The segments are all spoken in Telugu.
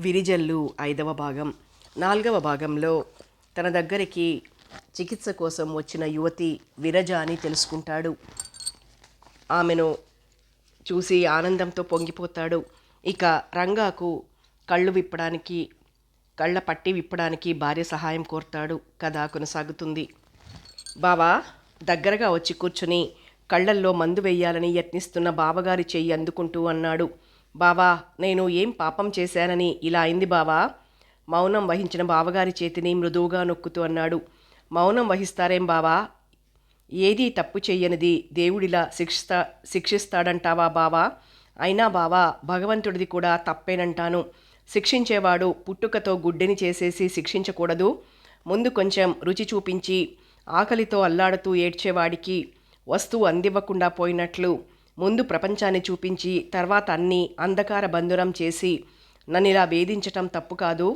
విరిజల్లు 5వ భాగం. 4వ భాగంలో తన దగ్గరికి చికిత్స కోసం వచ్చిన యువతి విరజ అని తెలుసుకుంటాడు. ఆమెను చూసి ఆనందంతో పొంగిపోతాడు. ఇక రంగాకు కళ్ళ పట్టి విప్పడానికి భార్య సహాయం కోరుతాడు. కథ కొనసాగుతుంది. బావా దగ్గరగా వచ్చి కూర్చుని కళ్ళల్లో మందు వెయ్యాలని యత్నిస్తున్న బావగారి చెయ్యి అందుకుంటూ అన్నాడు. బావా, నేను ఏం పాపం చేశానని ఇలా అయింది బావా? మౌనం వహించిన బావగారి చేతిని మృదువుగా నొక్కుతూ అన్నాడు. మౌనం వహిస్తారేం బావా? ఏదీ తప్పు చెయ్యనిది దేవుడిలా శిక్షిస్తాడంటావా బావా? అయినా బావా, భగవంతుడిది కూడా తప్పేనంటాను. శిక్షించేవాడు పుట్టుకతో గుడ్డెని చేసేసి శిక్షించకూడదు. ముందు కొంచెం రుచి చూపించి ఆకలితో అల్లాడుతూ ఏడ్చేవాడికి వస్తువు అందివ్వకుండా పోయినట్లు ముందు ప్రపంచాన్ని చూపించి తర్వాత అన్నీ అంధకార బంధురం చేసి నన్నిలా వేధించటం తప్పు కాదు.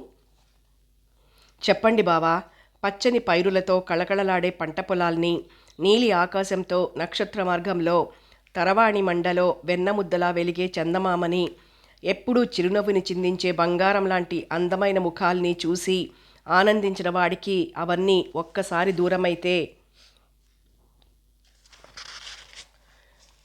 చెప్పండి బావా. పచ్చని పైరులతో కళకళలాడే పంట పొలాల్ని, నీలి ఆకాశంతో నక్షత్ర మార్గంలో తరవాణి మండలో వెన్నముద్దలా వెలిగే చందమామని, ఎప్పుడూ చిరునవ్వుని చిందించే బంగారం లాంటి అందమైన ముఖాల్ని చూసి ఆనందించిన వాడికి అవన్నీ ఒక్కసారి దూరమైతే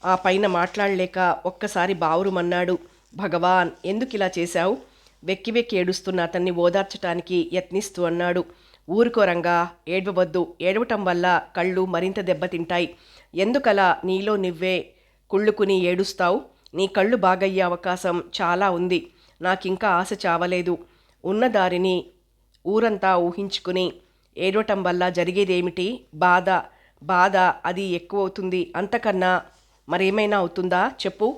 ఆ పైన మాట్లాడలేక ఒక్కసారి బావురుమన్నాడు. భగవాన్, ఎందుకు ఇలా చేశావు? వెక్కి వెక్కి ఏడుస్తున్న అతన్ని ఓదార్చటానికి యత్నిస్తూ అన్నాడు. ఊరుకోరంగా, ఏడవవద్దు. ఏడవటం వల్ల కళ్ళు మరింత దెబ్బతింటాయి. ఎందుకలా నీలో నువ్వే కుళ్ళుకుని ఏడుస్తావు? నీ కళ్ళు బాగయ్యే అవకాశం చాలా ఉంది. నాకింకా ఆశ చావలేదు. ఉన్న దారిని ఊరంతా ఊహించుకుని ఏడవటం వల్ల జరిగేదేమిటి? బాధ అది ఎక్కువవుతుంది. అంతకన్నా మరేమైనా అవుతుందా చెప్పు.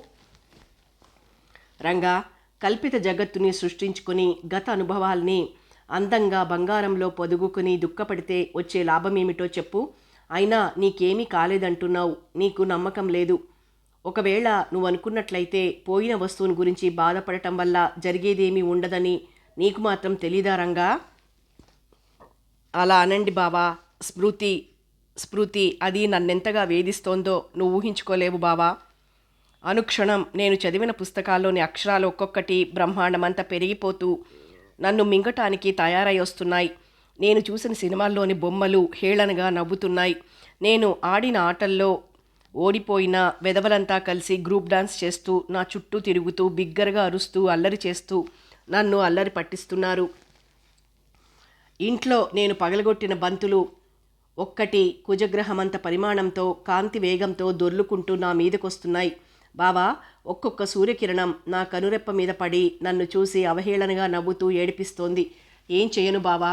రంగా, కల్పిత జగత్తుని సృష్టించుకుని గత అనుభవాల్ని అందంగా బంగారంలో పొదుగుకుని దుఃఖపడితే వచ్చే లాభమేమిటో చెప్పు. అయినా నీకేమీ కాలేదంటున్నావు. నీకు నమ్మకం లేదు. ఒకవేళ నువ్వు అనుకున్నట్లయితే పోయిన వస్తువుని గురించి బాధపడటం వల్ల జరిగేదేమీ ఉండదని నీకు మాత్రం తెలీదా రంగా? అలా అనండి బావా. స్మృతి అది నన్నెంతగా వేధిస్తోందో నువ్వు ఊహించుకోలేవు బావా. అనుక్షణం నేను చదివిన పుస్తకాల్లోని అక్షరాలు ఒక్కొక్కటి బ్రహ్మాండమంతా పెరిగిపోతూ నన్ను మింగటానికి తయారై వస్తున్నాయి. నేను చూసిన సినిమాల్లోని బొమ్మలు హేళనగా నవ్వుతున్నాయి. నేను ఆడిన ఆటల్లో ఓడిపోయిన వెధవలంతా కలిసి గ్రూప్ డాన్స్ చేస్తూ నా చుట్టూ తిరుగుతూ బిగ్గరగా అరుస్తూ అల్లరి చేస్తూ నన్ను అల్లరి పట్టిస్తున్నారు. ఇంట్లో నేను పగలగొట్టిన బంతులు ఒక్కటి కుజగ్రహమంత పరిమాణంతో కాంతి వేగంతో దొర్లుకుంటూ నా మీదకొస్తున్నాయి. బావా, ఒక్కొక్క సూర్యకిరణం నా కనురెప్ప మీద పడి నన్ను చూసి అవహేళనగా నవ్వుతూ ఏడిపిస్తోంది. ఏం చేయను బావా?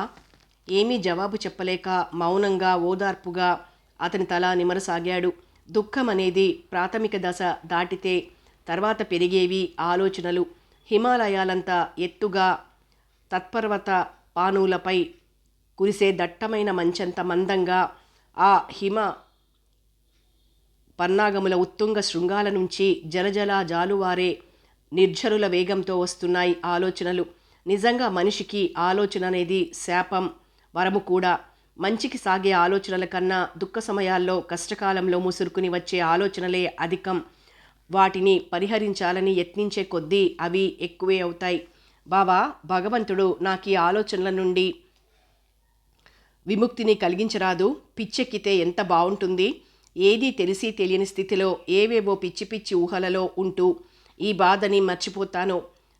ఏమీ జవాబు చెప్పలేక మౌనంగా ఓదార్పుగా అతని తల నిమరసాగాడు. దుఃఖం అనేది ప్రాథమిక దశ దాటితే తర్వాత పెరిగేవి ఆలోచనలు. హిమాలయాలంత ఎత్తుగా తత్పర్వత పానులపై కురిసే దట్టమైన మంచంత మందంగా ఆ హిమ పన్నాగముల ఉత్తుంగ శృంగాల నుంచి జలజల జాలువారే నిర్ఝరుల వేగంతో వస్తున్నాయి ఆలోచనలు. నిజంగా మనిషికి ఆలోచన అనేది శాపం, వరము కూడా. మంచికి సాగే ఆలోచనల కన్నా దుఃఖ సమయాల్లో కష్టకాలంలో ముసురుకుని వచ్చే ఆలోచనలే అధికం. వాటిని పరిహరించాలని యత్నించే కొద్దీ అవి ఎక్కువే అవుతాయి. బావా, భగవంతుడు నాకు ఈ ఆలోచనల నుండి విముక్తిని కలిగించరాదు? పిచ్చెక్కితే ఎంత బావుంటుంది. ఏదీ తెలిసి తెలియని స్థితిలో ఏవేవో పిచ్చి పిచ్చి ఊహలలో ఉంటూ ఈ బాధని మర్చిపోతాను.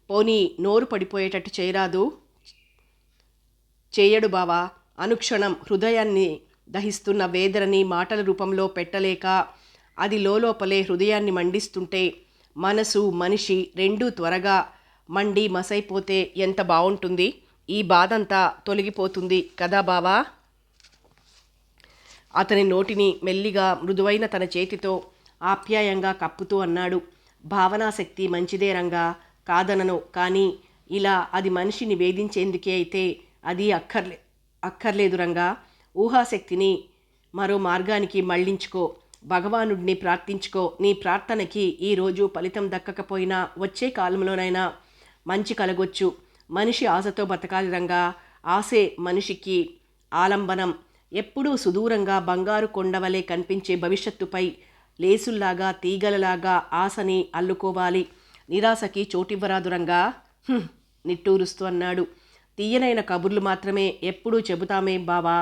పోనీ నోరు పడిపోయేటట్టు చేయరాదు? చేయడు బావా. అనుక్షణం హృదయాన్ని దహిస్తున్న వేదనని మాటల రూపంలో పెట్టలేక అది లోపలే హృదయాన్ని మండిస్తుంటే మనసు మనిషి రెండూ త్వరగా మండి మసైపోతే ఎంత బావుంటుంది. ఈ బాధంతా తొలగిపోతుంది కదా బావా? అతని నోటిని మెల్లిగా మృదువైన తన చేతితో ఆప్యాయంగా కప్పుతూ అన్నాడు. భావనాశక్తి మంచిదే రంగా, కాదనను. కానీ ఇలా అది మనిషిని వేధించేందుకే అయితే అది అక్కర్లేదు రంగా. ఊహాశక్తిని మరో మార్గానికి మళ్లించుకో. భగవానుడిని ప్రార్థించుకో. నీ ప్రార్థనకి ఈరోజు ఫలితం దక్కకపోయినా వచ్చే కాలంలోనైనా మంచి కలగొచ్చు. మనిషి ఆశతో బతకాలి రంగా. ఆశే మనిషికి ఆలంబనం. ఎప్పుడూ సుదూరంగా బంగారు కొండవలే కనిపించే భవిష్యత్తుపై లేసుల్లాగా తీగలలాగా ఆశని అల్లుకోవాలి. నిరాశకి చోటివ్వరాదు రంగా. నిట్టూరుస్తూ అన్నాడు. తీయనైన కబుర్లు మాత్రమే ఎప్పుడూ చెబుతామే బావా.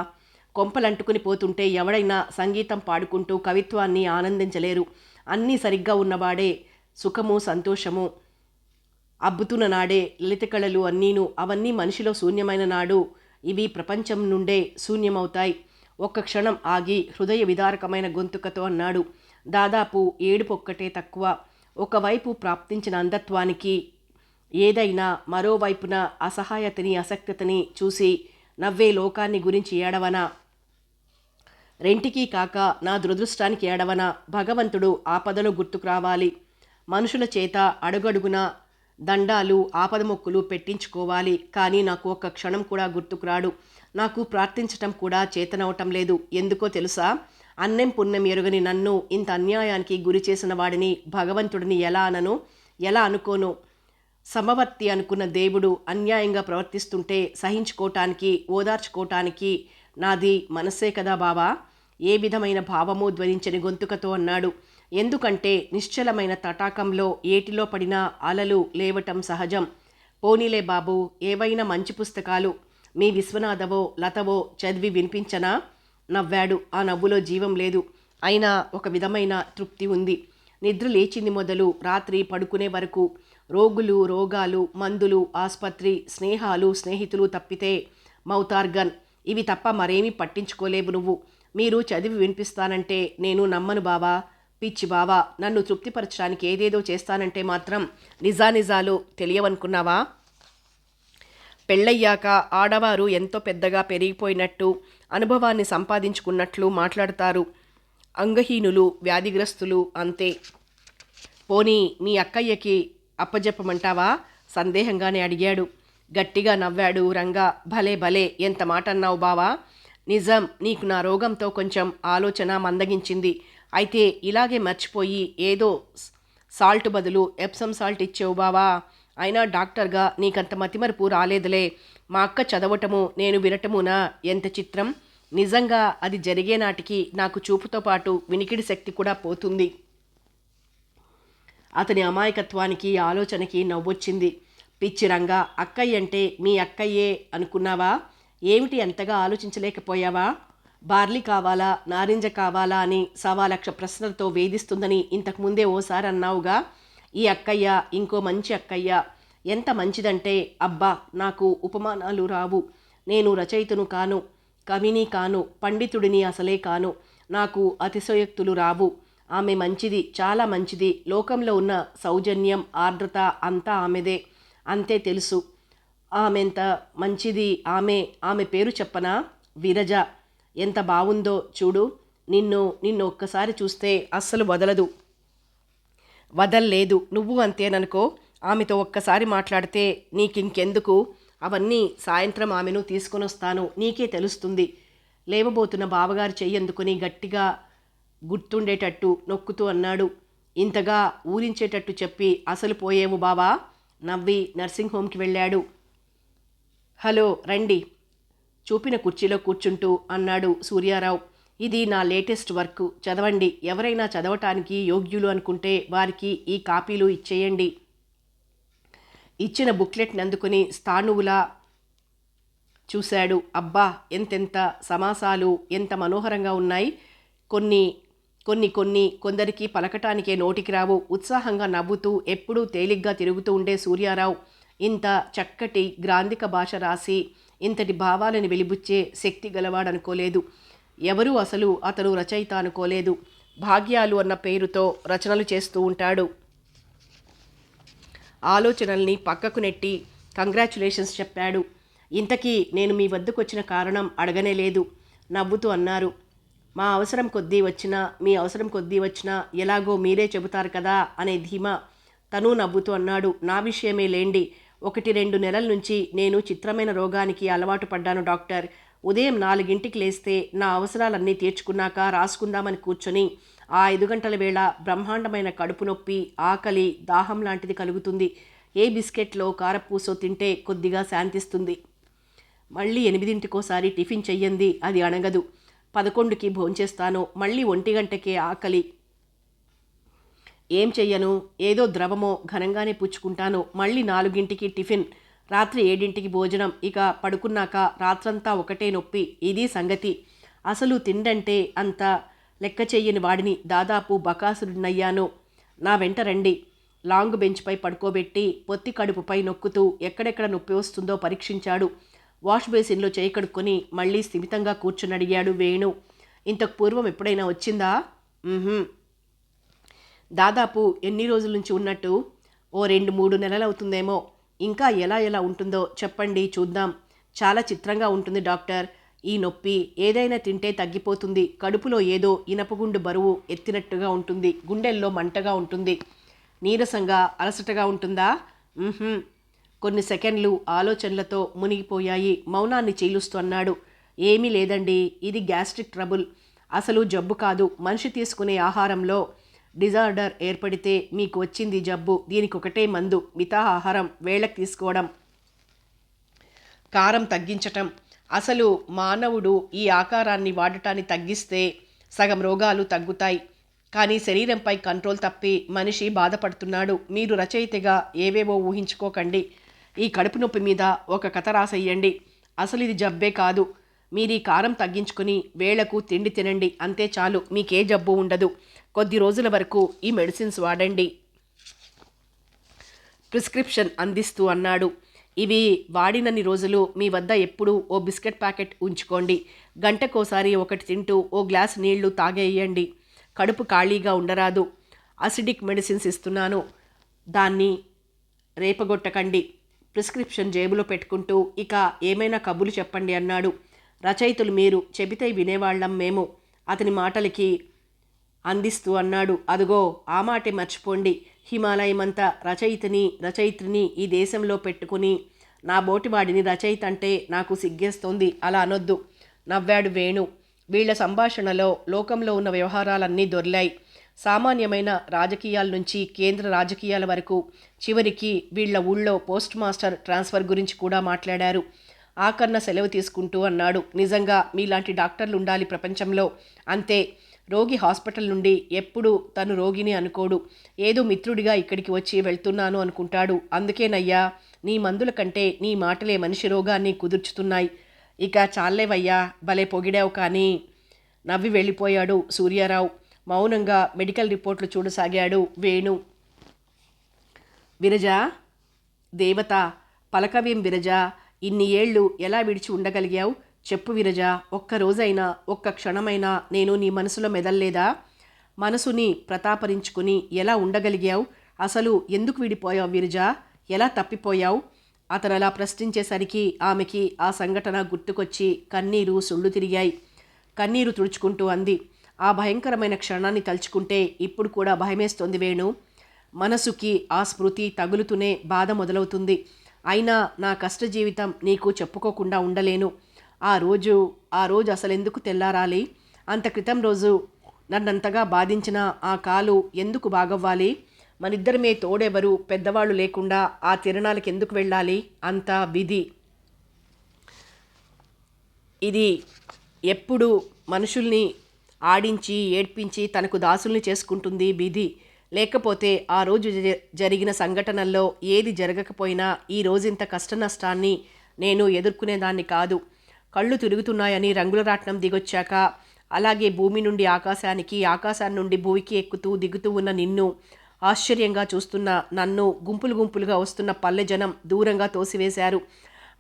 కొంపలంటుకుని పోతుంటే ఎవడైనా సంగీతం పాడుకుంటూ కవిత్వాన్ని ఆనందించలేరు. అన్నీ సరిగ్గా ఉన్నవాడే సుఖము సంతోషము అబ్బుతున్న నాడే లలిత కళలు అన్నీను. అవన్నీ మనిషిలో శూన్యమైన నాడు ఇవి ప్రపంచం నుండే శూన్యమవుతాయి. ఒక్క క్షణం ఆగి హృదయ విదారకమైన గొంతుకతో అన్నాడు. దాదాపు ఏడుపొక్కటే తక్కువ. ఒకవైపు ప్రాప్తించిన అంధత్వానికి ఏదైనా, మరోవైపున అసహాయతని అసక్తతని చూసి నవ్వే లోకాన్ని గురించి ఏడవనా? రెంటికీ కాక నా దురదృష్టానికి ఏడవనా? భగవంతుడు ఆపదలో గుర్తుకు రావాలి. మనుషుల చేత అడుగడుగున దండాలు ఆపద మొక్కులు పెట్టించుకోవాలి. కానీ నాకు ఒక్క క్షణం కూడా గుర్తుకురాడు. నాకు ప్రార్థించటం కూడా చేతనవటం లేదు. ఎందుకో తెలుసా? అన్నం పుణ్యం ఎరుగని నన్ను ఇంత అన్యాయానికి గురి చేసిన వాడిని భగవంతుడిని ఎలా అనను, ఎలా అనుకోను? సమవర్తి అనుకున్న దేవుడు అన్యాయంగా ప్రవర్తిస్తుంటే సహించుకోవటానికి, ఓదార్చుకోవటానికి నాది మనస్సే కదా బావా. ఏ విధమైన భావము ధ్వనించని గొంతుకతో అన్నాడు. ఎందుకంటే నిశ్చలమైన తటాకంలో ఏటిలో పడిన అలలు లేవటం సహజం. పోనీలే బాబు, ఏవైనా మంచి పుస్తకాలు మీ విశ్వనాథవో లతవో చదివి వినిపించనా? నవ్వాడు. ఆ నవ్వులో జీవం లేదు. అయినా ఒక విధమైన తృప్తి ఉంది. నిద్ర లేచింది మొదలు రాత్రి పడుకునే వరకు రోగులు, రోగాలు, మందులు, ఆస్పత్రి, స్నేహాలు, స్నేహితులు తప్పితే మౌతార్గన్ ఇవి తప్ప మరేమీ పట్టించుకోలేవు నువ్వు. మీరు చదివి వినిపిస్తానంటే నేను నమ్మను బావా. పిచ్చి బావా, నన్ను తృప్తిపరచడానికి ఏదేదో చేస్తానంటే మాత్రం నిజానిజాలు తెలియవనుకున్నావా? పెళ్ళయ్యాక ఆడవారు ఎంతో పెద్దగా పెరిగిపోయినట్టు, అనుభవాన్ని సంపాదించుకున్నట్లు మాట్లాడతారు. అంగహీనులు, వ్యాధిగ్రస్తులు అంతే. పోనీ మీ అక్కయ్యకి అప్పజెప్పమంటావా? సందేహంగానే అడిగాడు. గట్టిగా నవ్వాడు రంగా. భలే భలే, ఎంత మాట అన్నావు బావా. నిజం, నీకు నా రోగంతో కొంచెం ఆలోచన మందగించింది. అయితే ఇలాగే మర్చిపోయి ఏదో సాల్ట్ బదులు ఎప్సమ్ సాల్ట్ ఇచ్చేవు బావా. అయినా డాక్టర్గా నీకంత మతిమరుపు రాలేదులే. మా అక్క చదవటము నేను వినటమునా ఎంత చిత్రం. నిజంగా అది జరిగే నాటికి నాకు చూపుతో పాటు వినికిడి శక్తి కూడా పోతుంది. అతని అమాయకత్వానికి, ఆలోచనకి నవ్వొచ్చింది. పిచ్చి రంగా, అక్కయ్య అంటే మీ అక్కయ్యే అనుకున్నావా? ఏమిటి అంతగా ఆలోచించలేకపోయావా? బార్లీ కావాలా, నారింజ కావాలా అని 1,00,000 ప్రశ్నలతో వేధిస్తుందని ఇంతకుముందే ఓసారి అన్నావుగా. ఈ అక్కయ్య ఇంకో మంచి అక్కయ్య. ఎంత మంచిదంటే అబ్బా, నాకు ఉపమానాలు రావు. నేను రచయితను కాను, కవిని కాను, పండితుడిని అసలే కాను. నాకు అతిశయోక్తులు రావు. ఆమె మంచిది, చాలా మంచిది. లోకంలో ఉన్న సౌజన్యం, ఆర్ద్రత అంతా ఆమెదే. అంతే తెలుసు. ఆమెంత మంచిది. ఆమె పేరు చెప్పనా? విరజ. ఎంత బావుందో చూడు. నిన్ను ఒక్కసారి చూస్తే అస్సలు వదల్లేదు. నువ్వు అంతేననుకో. ఆమెతో ఒక్కసారి మాట్లాడితే నీకింకెందుకు? అవన్నీ సాయంత్రం ఆమెను తీసుకొనొస్తాను, నీకే తెలుస్తుంది. లేవబోతున్న బావగారు చెయ్యందుకుని గట్టిగా గుర్తుండేటట్టు నొక్కుతూ అన్నాడు. ఇంతగా ఊరించేటట్టు చెప్పి అసలు పోయేవు బావా. నవ్వి నర్సింగ్ హోమ్కి వెళ్ళాడు. హలో రండి, చూపిన కుర్చీలో కూర్చుంటూ అన్నాడు సూర్యారావు. ఇది నా లేటెస్ట్ వర్క్, చదవండి. ఎవరైనా చదవటానికి యోగ్యులు అనుకుంటే వారికి ఈ కాపీలు ఇచ్చేయండి. ఇచ్చిన బుక్లెట్ని అందుకుని స్థాణువులా చూశాడు. అబ్బా, ఎంతెంత సమాసాలు, ఎంత మనోహరంగా ఉన్నాయి. కొందరికి పలకటానికే నోటికి రావు. ఉత్సాహంగా నవ్వుతూ ఎప్పుడూ తేలిగ్గా తిరుగుతూ ఉండే సూర్యారావు ఇంత చక్కటి గ్రాంధిక భాష రాసి ఇంతటి భావాలను వెలిబుచ్చే శక్తి గలవాడనుకోలేదు. ఎవరూ అసలు అతను రచయిత అనుకోలేదు. భాగ్యాలు అన్న పేరుతో రచనలు చేస్తూ ఉంటాడు. ఆలోచనల్ని పక్కకు నెట్టి కంగ్రాచ్యులేషన్స్ చెప్పాడు. ఇంతకీ నేను మీ వద్దకు వచ్చిన కారణం అడగనే లేదు. నవ్వుతూ అన్నారు. మా అవసరం కొద్దీ వచ్చినా, మీ అవసరం కొద్దీ వచ్చినా ఎలాగో మీరే చెబుతారు కదా అనే ధీమా. తను నవ్వుతూ అన్నాడు. నా విషయమే లేండి. 1-2 నెలల నుంచి నేను చిత్రమైన రోగానికి అలవాటు పడ్డాను డాక్టర్. ఉదయం 4ంటికి లేస్తే నా అవసరాలన్నీ తీర్చుకున్నాక రాసుకుందామని కూర్చొని ఆ 5 గంటల వేళ బ్రహ్మాండమైన కడుపు నొప్పి, ఆకలి, దాహం లాంటిది కలుగుతుంది. ఏ బిస్కెట్లో కారపూసో తింటే కొద్దిగా శాంతిస్తుంది. మళ్ళీ 8ంటికోసారి టిఫిన్ చెయ్యంది, అది అణగదు. 11కి భోంచేస్తాను. మళ్ళీ 1 గంటకే ఆకలి. ఏం చెయ్యను? ఏదో ద్రవమో ఘనంగానే పుచ్చుకుంటాను. మళ్ళీ 4ంటికి టిఫిన్. రాత్రి 7ంటికి భోజనం, ఇక పడుకున్నాక రాత్రంతా ఒకటే నొప్పి. ఇది సంగతి. అసలు తిండంటే అంత లెక్క చెయ్యని వాడిని, దాదాపు బకాసురుడినయ్యాను. నా వెంట రండి. లాంగ్ బెంచ్పై పడుకోబెట్టి పొత్తి కడుపుపై నొక్కుతూ ఎక్కడెక్కడ నొప్పి వస్తుందో పరీక్షించాడు. వాష్ బేసిన్లో చేయి కడుక్కొని మళ్ళీ స్థిమితంగా కూర్చుని అడిగాడు వేణు. ఇంతకు పూర్వం ఎప్పుడైనా వచ్చిందా? దాదాపు ఎన్ని రోజుల నుంచి ఉన్నట్టు? ఓ 2-3 నెలలవుతుందేమో. ఇంకా ఎలా ఎలా ఉంటుందో చెప్పండి చూద్దాం. చాలా చిత్రంగా ఉంటుంది డాక్టర్. ఈ నొప్పి ఏదైనా తింటే తగ్గిపోతుంది. కడుపులో ఏదో ఇనపగుండు బరువు ఎత్తినట్టుగా ఉంటుంది. గుండెల్లో మంటగా ఉంటుంది. నీరసంగా అలసటగా ఉంటుందా? కొన్ని సెకండ్లు ఆలోచనలతో మునిగిపోయాయి. మౌనాన్ని చీలుస్తూ అన్నాడు, ఏమీ లేదండి, ఇది గ్యాస్ట్రిక్ ట్రబుల్. అసలు జబ్బు కాదు, మనిషి తీసుకునే ఆహారంలో డిజార్డర్ ఏర్పడితే మీకు వచ్చింది జబ్బు. దీనికి ఒకటే మందు, మితాహారం, వేళకు తీసుకోవడం, కారం తగ్గించటం. అసలు మానవుడు ఈ ఆకారాన్ని వాడటాన్ని తగ్గిస్తే సగం రోగాలు తగ్గుతాయి. కానీ శరీరంపై కంట్రోల్ తప్పి మనిషి బాధపడుతున్నాడు. మీరు రచయితగా ఏవేవో ఊహించుకోకండి. ఈ కడుపు నొప్పి మీద ఒక కథ రాసేయండి. అసలు ఇది జబ్బే కాదు. మీరు ఈ కారం తగ్గించుకుని వేళకు తిండి తినండి, అంతే చాలు. మీకే జబ్బు ఉండదు. కొద్ది రోజుల వరకు ఈ మెడిసిన్స్ వాడండి, ప్రిస్క్రిప్షన్ అందిస్తూ అన్నాడు. ఇవి వాడినన్ని రోజులు మీ వద్ద ఎప్పుడూ ఓ బిస్కెట్ ప్యాకెట్ ఉంచుకోండి. గంటకోసారి ఒకటి తింటూ ఓ గ్లాస్ నీళ్లు తాగేయండి. కడుపు ఖాళీగా ఉండరాదు. అసిడిక్ మెడిసిన్స్ ఇస్తున్నాను, దాన్ని రేపగొట్టకండి. ప్రిస్క్రిప్షన్ జేబులో పెట్టుకుంటూ ఇక ఏమైనా కబుర్లు చెప్పండి అన్నాడు. రచయితలు మీరు, చెబితే వినేవాళ్ళం మేము, అతని మాటలకి అందిస్తూ అన్నాడు. అదుగో ఆ మాటే మర్చిపోండి. హిమాలయమంతా రచయిత్రిని ఈ దేశంలో పెట్టుకుని నా బోటివాడిని రచయిత అంటే నాకు సిగ్గేస్తోంది. అలా అనొద్దు, నవ్వాడు వేణు. వీళ్ల సంభాషణలో లోకంలో ఉన్న వ్యవహారాలన్నీ దొర్లాయి. సామాన్యమైన రాజకీయాల నుంచి కేంద్ర రాజకీయాల వరకు. చివరికి వీళ్ల ఊళ్ళో పోస్ట్ మాస్టర్ ట్రాన్స్ఫర్ గురించి కూడా మాట్లాడారు. ఆకర్ణ సెలవు తీసుకుంటూ అన్నాడు, నిజంగా మీలాంటి డాక్టర్లు ఉండాలి ప్రపంచంలో. అంతే, రోగి హాస్పిటల్ నుండి ఎప్పుడు తను రోగిని అనుకోడు. ఏదో మిత్రుడిగా ఇక్కడికి వచ్చి వెళ్తున్నాను అనుకుంటాడు. అందుకేనయ్యా, నీ మందుల కంటే నీ మాటలే మనిషి రోగాన్ని కుదుర్చుతున్నాయి. ఇక చాలేవయ్యా, భలే పొగిడావు. కానీ నవ్వి వెళ్ళిపోయాడు సూర్యారావు. మౌనంగా మెడికల్ రిపోర్ట్లు చూడసాగాడు వేణు. విరజ, దేవత, పలకవేం విరజ, ఇన్ని ఏళ్ళు ఎలా విడిచి ఉండగలిగావు? చెప్పు విరజ, ఒక్కరోజైనా ఒక్క క్షణమైనా నేను నీ మనసులో మెదల్లేదా? మనసుని ప్రతాపరించుకుని ఎలా ఉండగలిగావు? అసలు ఎందుకు విడిపోయావు విరజ? ఎలా తప్పిపోయావు? అతను అలా ప్రశ్నించేసరికి ఆమెకి ఆ సంఘటన గుర్తుకొచ్చి కన్నీరు సుళ్ళు తిరిగాయి. కన్నీరు తుడుచుకుంటూ అంది, ఆ భయంకరమైన క్షణాన్ని తలుచుకుంటే ఇప్పుడు కూడా భయమేస్తోంది వేణు. మనసుకి ఆ స్మృతి తగులుతూనే బాధ మొదలవుతుంది. అయినా నా కష్ట జీవితం నీకు చెప్పుకోకుండా ఉండలేను. ఆ రోజు అసలెందుకు తెల్లారాలి? అంత క్రితం రోజు నన్నంతగా బాధించిన ఆ కాలు ఎందుకు బాగవ్వాలి? మనిద్దరమే తోడెవరు పెద్దవాళ్ళు లేకుండా ఆ తిరణాలకు ఎందుకు వెళ్ళాలి? అంత విధి. ఇది ఎప్పుడు మనుషుల్ని ఆడించి ఏడ్పించి తనకు దాసుల్ని చేసుకుంటుంది విధి. లేకపోతే ఆ రోజు జరిగిన సంఘటనల్లో ఏది జరగకపోయినా ఈ రోజంత కష్ట నష్టాన్ని నేను ఎదుర్కొనేదాన్ని కాదు. కళ్ళు తిరుగుతున్నాయని రంగుల రాట్నం దిగొచ్చాక, అలాగే భూమి నుండి ఆకాశానికి, ఆకాశాన్ని నుండి భూమికి ఎక్కుతూ దిగుతూ ఉన్న నిన్ను, ఆశ్చర్యంగా చూస్తున్న నన్ను గుంపులు గుంపులుగా వస్తున్న పల్లె జనం దూరంగా తోసివేశారు.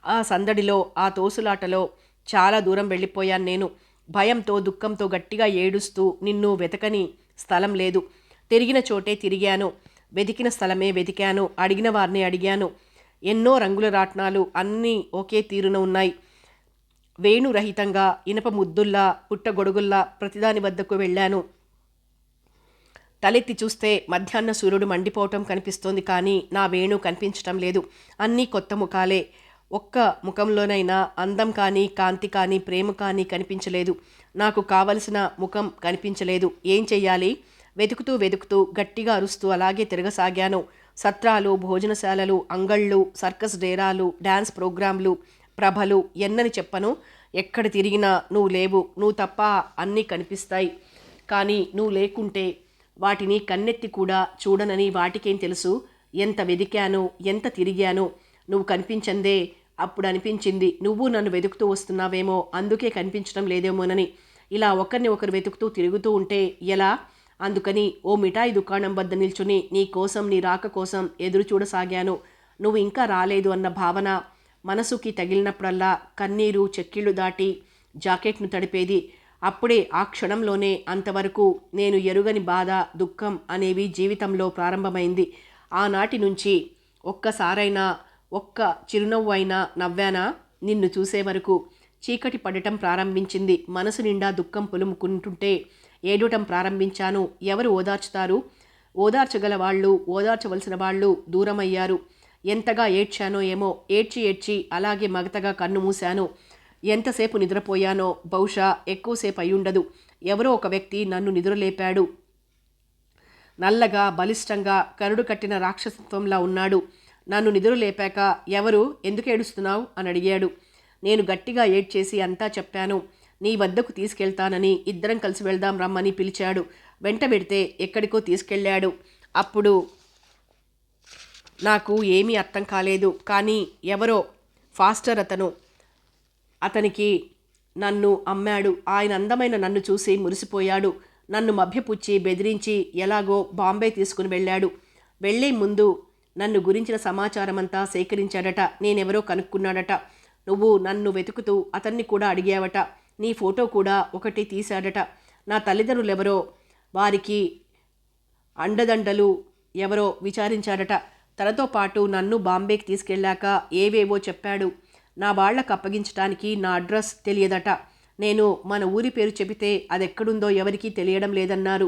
ఆ సందడిలో, ఆ తోసులాటలో చాలా దూరం వెళ్ళిపోయాను నేను. భయంతో దుఃఖంతో గట్టిగా ఏడుస్తూ నిన్ను వెతకని స్థలం లేదు. తిరిగిన చోటే తిరిగాను, వెతికిన స్థలమే వెతికాను, అడిగిన వారిని అడిగాను. ఎన్నో రంగుల రాట్నాలు అన్నీ ఒకే తీరున ఉన్నాయి. వేణురహితంగా ఇనప ముద్దుల్లా పుట్టగొడుగుల్లా ప్రతిదాని వద్దకు వెళ్ళాను. తలెత్తి చూస్తే మధ్యాహ్న సూర్యుడు మండిపోవటం కనిపిస్తోంది, కానీ నా వేణు కనిపించటం లేదు. అన్నీ కొత్త ముఖాలే. ఒక్క ముఖంలోనైనా అందం కానీ, కాంతి కానీ, ప్రేమ కానీ కనిపించలేదు. నాకు కావలసిన ముఖం కనిపించలేదు. ఏం చెయ్యాలి? వెతుకుతూ గట్టిగా అరుస్తూ అలాగే తిరగసాగాను. సత్రాలు, భోజనశాలలు, అంగళ్ళు, సర్కస్ డేరాలు, డ్యాన్స్ ప్రోగ్రాంలు, ప్రభలు, ఎన్నని చెప్పను. ఎక్కడ తిరిగినా నువ్వు లేవు. నువ్వు తప్ప అన్నీ కనిపిస్తాయి, కానీ నువ్వు లేకుంటే వాటిని కన్నెత్తి కూడా చూడనని వాటికేం తెలుసు? ఎంత వెదికాను, ఎంత తిరిగాను. నువ్వు కనిపించందే. అప్పుడు అనిపించింది నువ్వు నన్ను వెతుకుతూ వస్తున్నావేమో, అందుకే కనిపించడం లేదేమోనని. ఇలా ఒకరిని ఒకరు వెతుకుతూ తిరుగుతూ ఉంటే ఎలా? అందుకని ఓ మిఠాయి దుకాణం వద్ద నిల్చుని నీ కోసం, నీ రాక కోసం ఎదురు చూడసాగాను. నువ్వు ఇంకా రాలేదు అన్న భావన మనసుకి తగిలినప్పుడల్లా కన్నీరు చెక్కిళ్ళు దాటి జాకెట్ను తడిపేది. అప్పుడే ఆ క్షణంలోనే అంతవరకు నేను ఎరుగని బాధ, దుఃఖం అనేవి జీవితంలో ప్రారంభమైంది. ఆనాటి నుంచి ఒక్కసారైనా ఒక్క చిరునవ్వు అయినా నవ్వానా నిన్ను చూసే వరకు? చీకటి పడటం ప్రారంభించింది. మనసు నిండా దుఃఖం పులుముకుంటుంటే ఏడవటం ప్రారంభించాను. ఎవరు ఓదార్చుతారు? ఓదార్చగల వాళ్ళు, ఓదార్చవలసిన వాళ్ళు దూరమయ్యారు. ఎంతగా ఏడ్చానో ఏమో. ఏడ్చి ఏడ్చి అలాగే మగతగా కన్ను మూశాను. ఎంతసేపు నిద్రపోయానో బహుశా ఎక్కువసేపు అయ్యుండదు. ఎవరో ఒక వ్యక్తి నన్ను నిద్రలేపాడు. నల్లగా, బలిష్టంగా, కరుడు కట్టిన రాక్షసత్వంలా ఉన్నాడు. నన్ను నిద్రలేపాక ఎవరు, ఎందుకు ఏడుస్తున్నావు అని అడిగాడు. నేను గట్టిగా ఏడ్చేసి అంతా చెప్పాను. నీ వద్దకు తీసుకెళ్తానని, ఇద్దరం కలిసి వెళ్దాం రమ్మని పిలిచాడు. వెంట పెడితే ఎక్కడికో తీసుకెళ్ళాడు. అప్పుడు నాకు ఏమీ అర్థం కాలేదు. కానీ ఎవరో ఫాస్టర్ అతనికి నన్ను అమ్మాడు. ఆయన అందమైన నన్ను చూసి మురిసిపోయాడు. నన్ను మభ్యపుచ్చి బెదిరించి ఎలాగో బాంబే తీసుకుని వెళ్ళాడు. వెళ్ళే ముందు నన్ను గురించిన సమాచారమంతా సేకరించాడట. నేనెవరో కనుక్కున్నాడట. నువ్వు నన్ను వెతుకుతూ అతన్ని కూడా అడిగావట. నీ ఫోటో కూడా ఒకటి తీశాడట. నా తల్లిదండ్రులెవరో, వారికి అండదండలు ఎవరో విచారించాడట. తనతో పాటు నన్ను బాంబేకి తీసుకెళ్ళాక ఏవేవో చెప్పాడు. నా వాళ్లకు అప్పగించడానికి నా అడ్రస్ తెలియదట. నేను మన ఊరి పేరు చెబితే అదెక్కడుందో ఎవరికీ తెలియడం లేదన్నారు.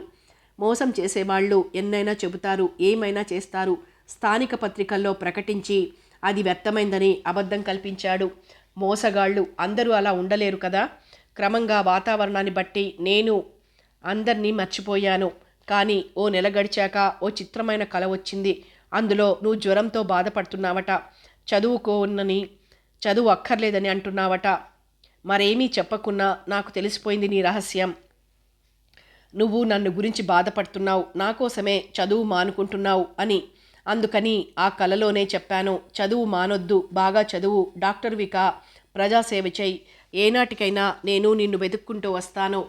మోసం చేసేవాళ్ళు ఎన్నైనా చెబుతారు, ఏమైనా చేస్తారు. స్థానిక పత్రికల్లో ప్రకటించి అది వ్యర్థమైందని అబద్ధం కల్పించాడు. మోసగాళ్ళు అందరూ అలా ఉండలేరు కదా. క్రమంగా వాతావరణాన్ని బట్టి నేను అందరినీ మర్చిపోయాను. కానీ ఓ నెల గడిచాక ఓ చిత్రమైన కల వచ్చింది. అందులో నువ్వు జ్వరంతో బాధపడుతున్నావట. చదువు అక్కర్లేదని అంటున్నావట. మరేమీ చెప్పకున్నా నాకు తెలిసిపోయింది నీ రహస్యం. నువ్వు నన్ను గురించి బాధపడుతున్నావు, నా కోసమే చదువు మానుకుంటున్నావు అని. అందుకని ఆ కలలోనే చెప్పాను, చదువు మానొద్దు, బాగా చదువు, డాక్టర్విక, ప్రజాసేవ చెయ్యి. ఏనాటికైనా నేను నిన్ను వెతుక్కుంటూ వస్తాను.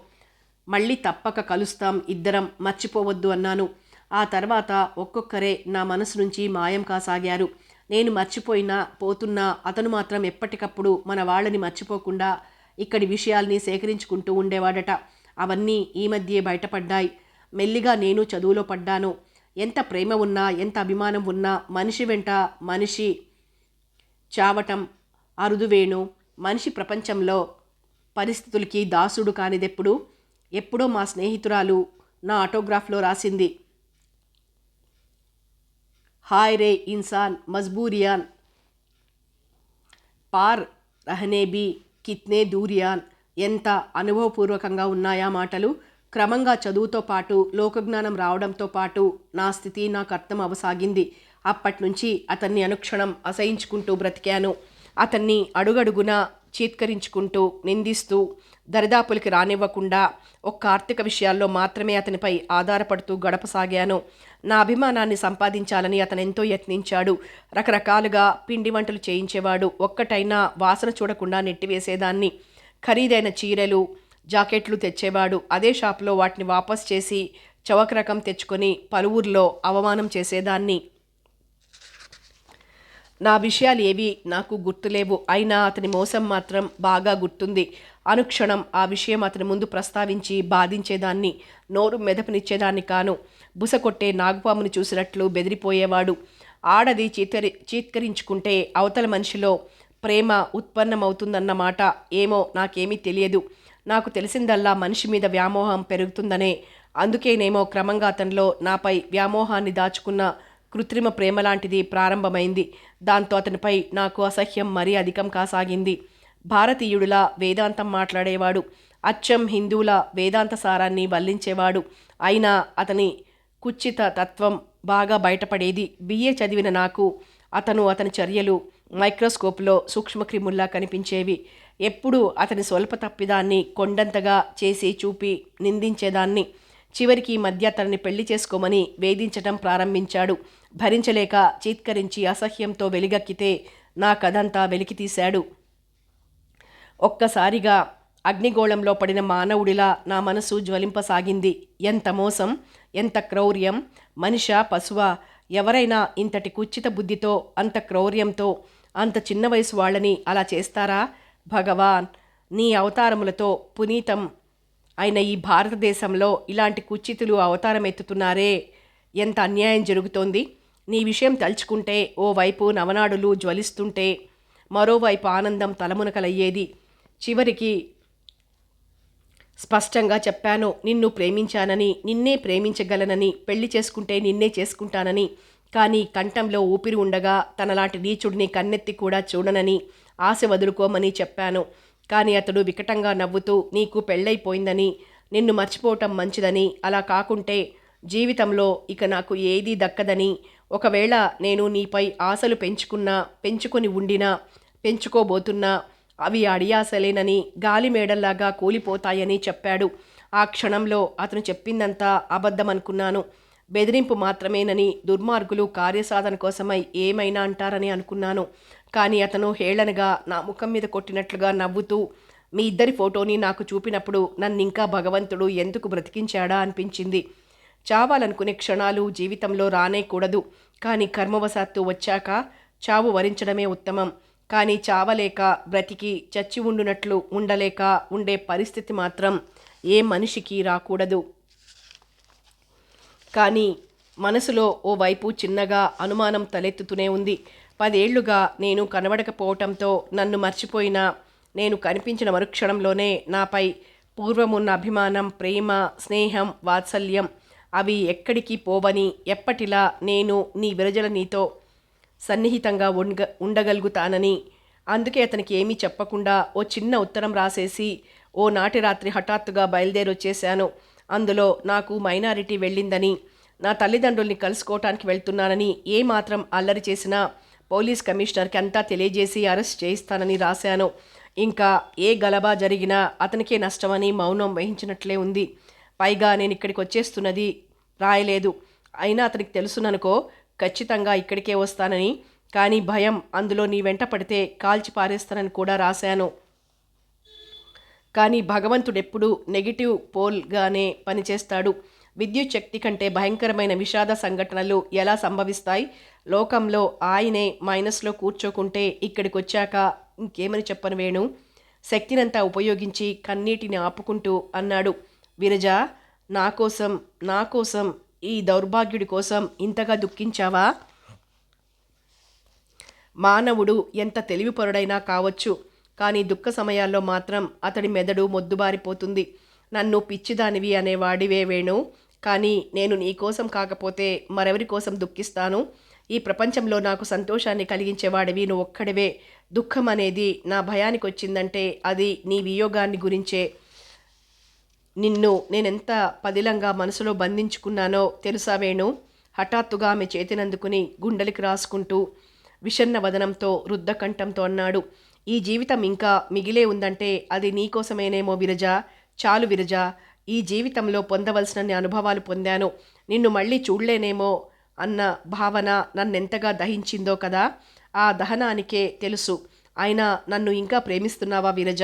మళ్ళీ తప్పక కలుస్తాం ఇద్దరం, మర్చిపోవద్దు అన్నాను. ఆ తర్వాత ఒక్కొక్కరే నా మనసు నుంచి మాయం కాసాగారు. నేను మర్చిపోయినా పోతున్నా అతను మాత్రం ఎప్పటికప్పుడు మన వాళ్ళని మర్చిపోకుండా ఇక్కడి విషయాల్ని సేకరించుకుంటూ ఉండేవాడట. అవన్నీ ఈ మధ్యే బయటపడ్డాయి. మెల్లిగా నేను చదువులో పడ్డాను. ఎంత ప్రేమ ఉన్నా, ఎంత అభిమానం ఉన్నా మనిషి వెంట మనిషి చావటం అరుదువేణు. మనిషి ప్రపంచంలో పరిస్థితులకి దాసుడు కానిదెప్పుడు. ఎప్పుడో మా స్నేహితురాలు నా ఆటోగ్రాఫ్లో రాసింది, హాయ్ రే ఇన్సాన్ మజ్బూరియాన్ పార్ రహనే బీ కిత్నే దూరియాన్. ఎంత అనుభవపూర్వకంగా ఉన్నాయా మాటలు. క్రమంగా చదువుతో పాటు లోకజ్ఞానం రావడంతో పాటు నా స్థితి నాకు అర్థం అవసాగింది. అప్పట్నుంచి అతన్ని అనుక్షణం అసహించుకుంటూ బ్రతికాను. అతన్ని అడుగడుగునా చీత్కరించుకుంటూ, నిందిస్తూ, దరిదాపులకి రానివ్వకుండా ఒక్క ఆర్థిక విషయాల్లో మాత్రమే అతనిపై ఆధారపడుతూ గడపసాగాను. నా అభిమానాన్ని సంపాదించాలని అతను ఎంతో యత్నించాడు. రకరకాలుగా పిండి వంటలు చేయించేవాడు. ఒక్కటైనా వాసన చూడకుండా నెట్టివేసేదాన్ని. ఖరీదైన చీరలు, జాకెట్లు తెచ్చేవాడు. అదే షాపులో వాటిని వాపస్ చేసి చవక రకం తెచ్చుకొని పలువురిలో అవమానం చేసేదాన్ని. నా విషయాలు ఏవి నాకు గుర్తులేవు. అయినా అతని మోసం మాత్రం బాగా గుర్తుంది. అనుక్షణం ఆ విషయం అతని ముందు ప్రస్తావించి బాధించేదాన్ని. నోరు మెదపనిచ్చేదాన్ని కాను. బుసకొట్టే నాగుపాముని చూసినట్లు బెదిరిపోయేవాడు. ఆడది చీత్కరించుకుంటే అవతల మనిషిలో ప్రేమ ఉత్పన్నమవుతుందన్నమాట. ఏమో నాకేమీ తెలియదు. నాకు తెలిసిందల్లా మనిషి మీద వ్యామోహం పెరుగుతుందనే. అందుకేనేమో క్రమంగా అతనిలో నాపై వ్యామోహాన్ని దాచుకున్న కృత్రిమ ప్రేమ లాంటిది ప్రారంభమైంది. దాంతో అతనిపై నాకు అసహ్యం మరీ అధికం కాసాగింది. భారతీయుడిలా వేదాంతం మాట్లాడేవాడు. అచ్చం హిందువుల వేదాంత సారాన్ని వల్లించేవాడు. అయినా అతని కుచ్చిత తత్వం బాగా బయటపడేది. బిఏ చదివిన నాకు అతని చర్యలు మైక్రోస్కోప్లో సూక్ష్మక్రిముల్లా కనిపించేవి. ఎప్పుడూ అతని స్వల్ప తప్పిదాన్ని కొండంతగా చేసి చూపి నిందించేదాన్ని. చివరికి ఈ మధ్య అతన్ని పెళ్లి చేసుకోమని వేధించటం ప్రారంభించాడు. భరించలేక చీత్కరించి అసహ్యంతో వెలిగక్కితే నా కథంతా వెలికితీశాడు. ఒక్కసారిగా అగ్నిగోళంలో పడిన మానవుడిలా నా మనసు జ్వలింపసాగింది. ఎంత మోసం, ఎంత క్రౌర్యం! మనిషా, పశువా? ఎవరైనా ఇంతటి కుచ్చిత బుద్ధితో, అంత క్రౌర్యంతో అంత చిన్న వయసు వాళ్ళని అలా చేస్తారా? భగవాన్, నీ అవతారములతో పునీతం అయిన ఈ భారతదేశంలో ఇలాంటి కుచ్చితులు అవతారమెత్తుతున్నారే! ఎంత అన్యాయం జరుగుతోంది! నీ విషయం తలుచుకుంటే ఓవైపు నవనాడులు జ్వలిస్తుంటే మరోవైపు ఆనందం తలమునకలయ్యేది. చివరికి స్పష్టంగా చెప్పాను, నిన్ను ప్రేమించానని, నిన్నే ప్రేమించగలనని, పెళ్లి చేసుకుంటే నిన్నే చేసుకుంటానని. కానీ కంఠంలో ఊపిరి ఉండగా తనలాంటి నీచుడిని కన్నెత్తి కూడా చూడనని, ఆశ వదులుకోమని చెప్పాను. కానీ అతడు వికటంగా నవ్వుతూ, నీకు పెళ్ళైపోయిందని, నిన్ను మర్చిపోవటం మంచిదని, అలా కాకుంటే జీవితంలో ఇక నాకు ఏదీ దక్కదని, ఒకవేళ నేను నీపై ఆశలు పెంచుకొని ఉండినా, పెంచుకోబోతున్నా అవి అడియాసలేనని, గాలిమేడల్లాగా కూలిపోతాయని చెప్పాడు. ఆ క్షణంలో అతను చెప్పిందంతా అబద్ధమనుకున్నాను. బెదిరింపు మాత్రమేనని, దుర్మార్గులు కార్యసాధన కోసమై ఏమైనా అంటారని అనుకున్నాను. కానీ అతను హేళనగా నా ముఖం మీద కొట్టినట్లుగా నవ్వుతూ మీ ఇద్దరి ఫోటోని నాకు చూపినప్పుడు నన్నింకా భగవంతుడు ఎందుకు బ్రతికించాడా అనిపించింది. చావాలనుకునే క్షణాలు జీవితంలో రానేకూడదు. కానీ కర్మవశాత్తు వచ్చాక చావు వరించడమే ఉత్తమం. కానీ చావలేక బ్రతికి చచ్చి ఉండునట్లు ఉండలేక ఉండే పరిస్థితి మాత్రం ఏ మనిషికి రాకూడదు. కానీ మనసులో ఓవైపు చిన్నగా అనుమానం తలెత్తుతూనే ఉంది. 10 ఏళ్లుగా నేను కనబడకపోవటంతో నన్ను మర్చిపోయినా, నేను కనిపించిన మరుక్షణంలోనే నాపై పూర్వమున్న అభిమానం, ప్రేమ, స్నేహం, వాత్సల్యం అవి ఎక్కడికి పోవని, ఎప్పటిలా నేను నీ విరజల నీతో సన్నిహితంగా ఉండగలుగుతానని. అందుకే అతనికి ఏమీ చెప్పకుండా ఓ చిన్న ఉత్తరం రాసేసి ఓ నాటి రాత్రి హఠాత్తుగా బయలుదేరొచ్చేశాను. అందులో నాకు మైనారిటీ వెళ్ళిందని, నా తల్లిదండ్రుల్ని కలుసుకోవటానికి వెళ్తున్నానని, ఏమాత్రం అల్లరి చేసినా పోలీస్ కమిషనర్కి అంతా తెలియజేసి అరెస్ట్ చేయిస్తానని రాశాను. ఇంకా ఏ గలబా జరిగినా అతనికే నష్టమని మౌనం వహించినట్లే ఉంది. పైగా నేను ఇక్కడికి వచ్చేస్తున్నది రాయలేదు. అయినా అతనికి తెలుసుననుకో, ఖచ్చితంగా ఇక్కడికే వస్తానని. కానీ భయం, అందులో నీ వెంట పడితే కాల్చి పారేస్తానని కూడా రాశాను. కానీ భగవంతుడెప్పుడు నెగిటివ్ పోల్గానే పనిచేస్తాడు. విద్యుత్ శక్తి కంటే భయంకరమైన విషాద సంఘటనలు ఎలా సంభవిస్తాయి? లోకంలో ఆయనే మైనస్లో కూర్చోకుంటే ఇక్కడికి వచ్చాక ఇంకేమని చెప్పను వేణు? శక్తినంతా ఉపయోగించి కన్నీటిని ఆపుకుంటూ అన్నాడు. విరజ, నా కోసం ఈ దౌర్భాగ్యుడి కోసం ఇంతగా దుఃఖించావా? మానవుడు ఎంత తెలివిపరుడైనా కావచ్చు, కానీ దుఃఖ సమయాల్లో మాత్రం అతడి మెదడు మొద్దుబారిపోతుంది. నన్ను పిచ్చిదానివి అనేవాడివే వేణు. కానీ నేను నీ కోసం కాకపోతే మరెవరి కోసం దుఃఖిస్తాను? ఈ ప్రపంచంలో నాకు సంతోషాన్ని కలిగించేవాడివి నువ్వు ఒక్కడివే. దుఃఖం అనేది నా భయానికి వచ్చిందంటే అది నీ వియోగాన్ని గురించే. నిన్ను నేనెంత పదిలంగా మనసులో బంధించుకున్నానో తెలుసా వేణు? హఠాత్తుగా ఆమె చేతినందుకుని గుండెలికి రాసుకుంటూ విషన్న వదనంతో, రుద్ధకంఠంతో అన్నాడు. ఈ జీవితం ఇంకా మిగిలే ఉందంటే అది నీకోసమేనేమో విరజ. చాలు విరజ, ఈ జీవితంలో పొందవలసిన అనుభవాలు పొందాను. నిన్ను మళ్ళీ చూడలేనేమో అన్న భావన నన్నెంతగా దహించిందో కదా. ఆ దహనానికే తెలుసు. అయినా నన్ను ఇంకా ప్రేమిస్తున్నావా విరజ?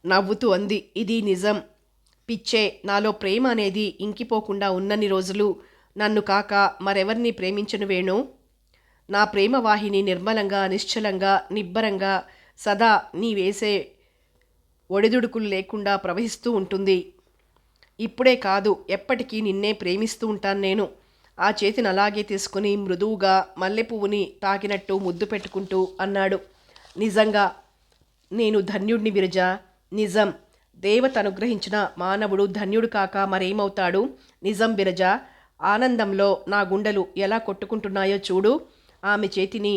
నవ్వుతూ అంది. ఇది నిజం పిచ్చే. నాలో ప్రేమ అనేది ఇంకిపోకుండా ఉన్నన్ని రోజులు నన్ను కాక మరెవరిని ప్రేమించను వేణు. నా ప్రేమ వాహిని నిర్మలంగా, నిశ్చలంగా, నిబ్బరంగా సదా నీ వేసే ఒడిదుడుకులు లేకుండా ప్రవహిస్తూ ఉంటుంది. ఇప్పుడే కాదు, ఎప్పటికీ నిన్నే ప్రేమిస్తూ ఉంటాను నేను. ఆ చేతిని అలాగే తీసుకుని మృదువుగా మల్లెపువ్వుని తాకినట్టు ముద్దు పెట్టుకుంటూ అన్నాడు. నిజంగా నేను ధన్యుడిని విరజ, నిజం. దేవత అనుగ్రహించిన మానవుడు ధన్యుడు కాక మరేమవుతాడు? నిజం విరజ. ఆనందంలో నా గుండెలు ఎలా కొట్టుకుంటున్నాయో చూడు. ఆమె చేతిని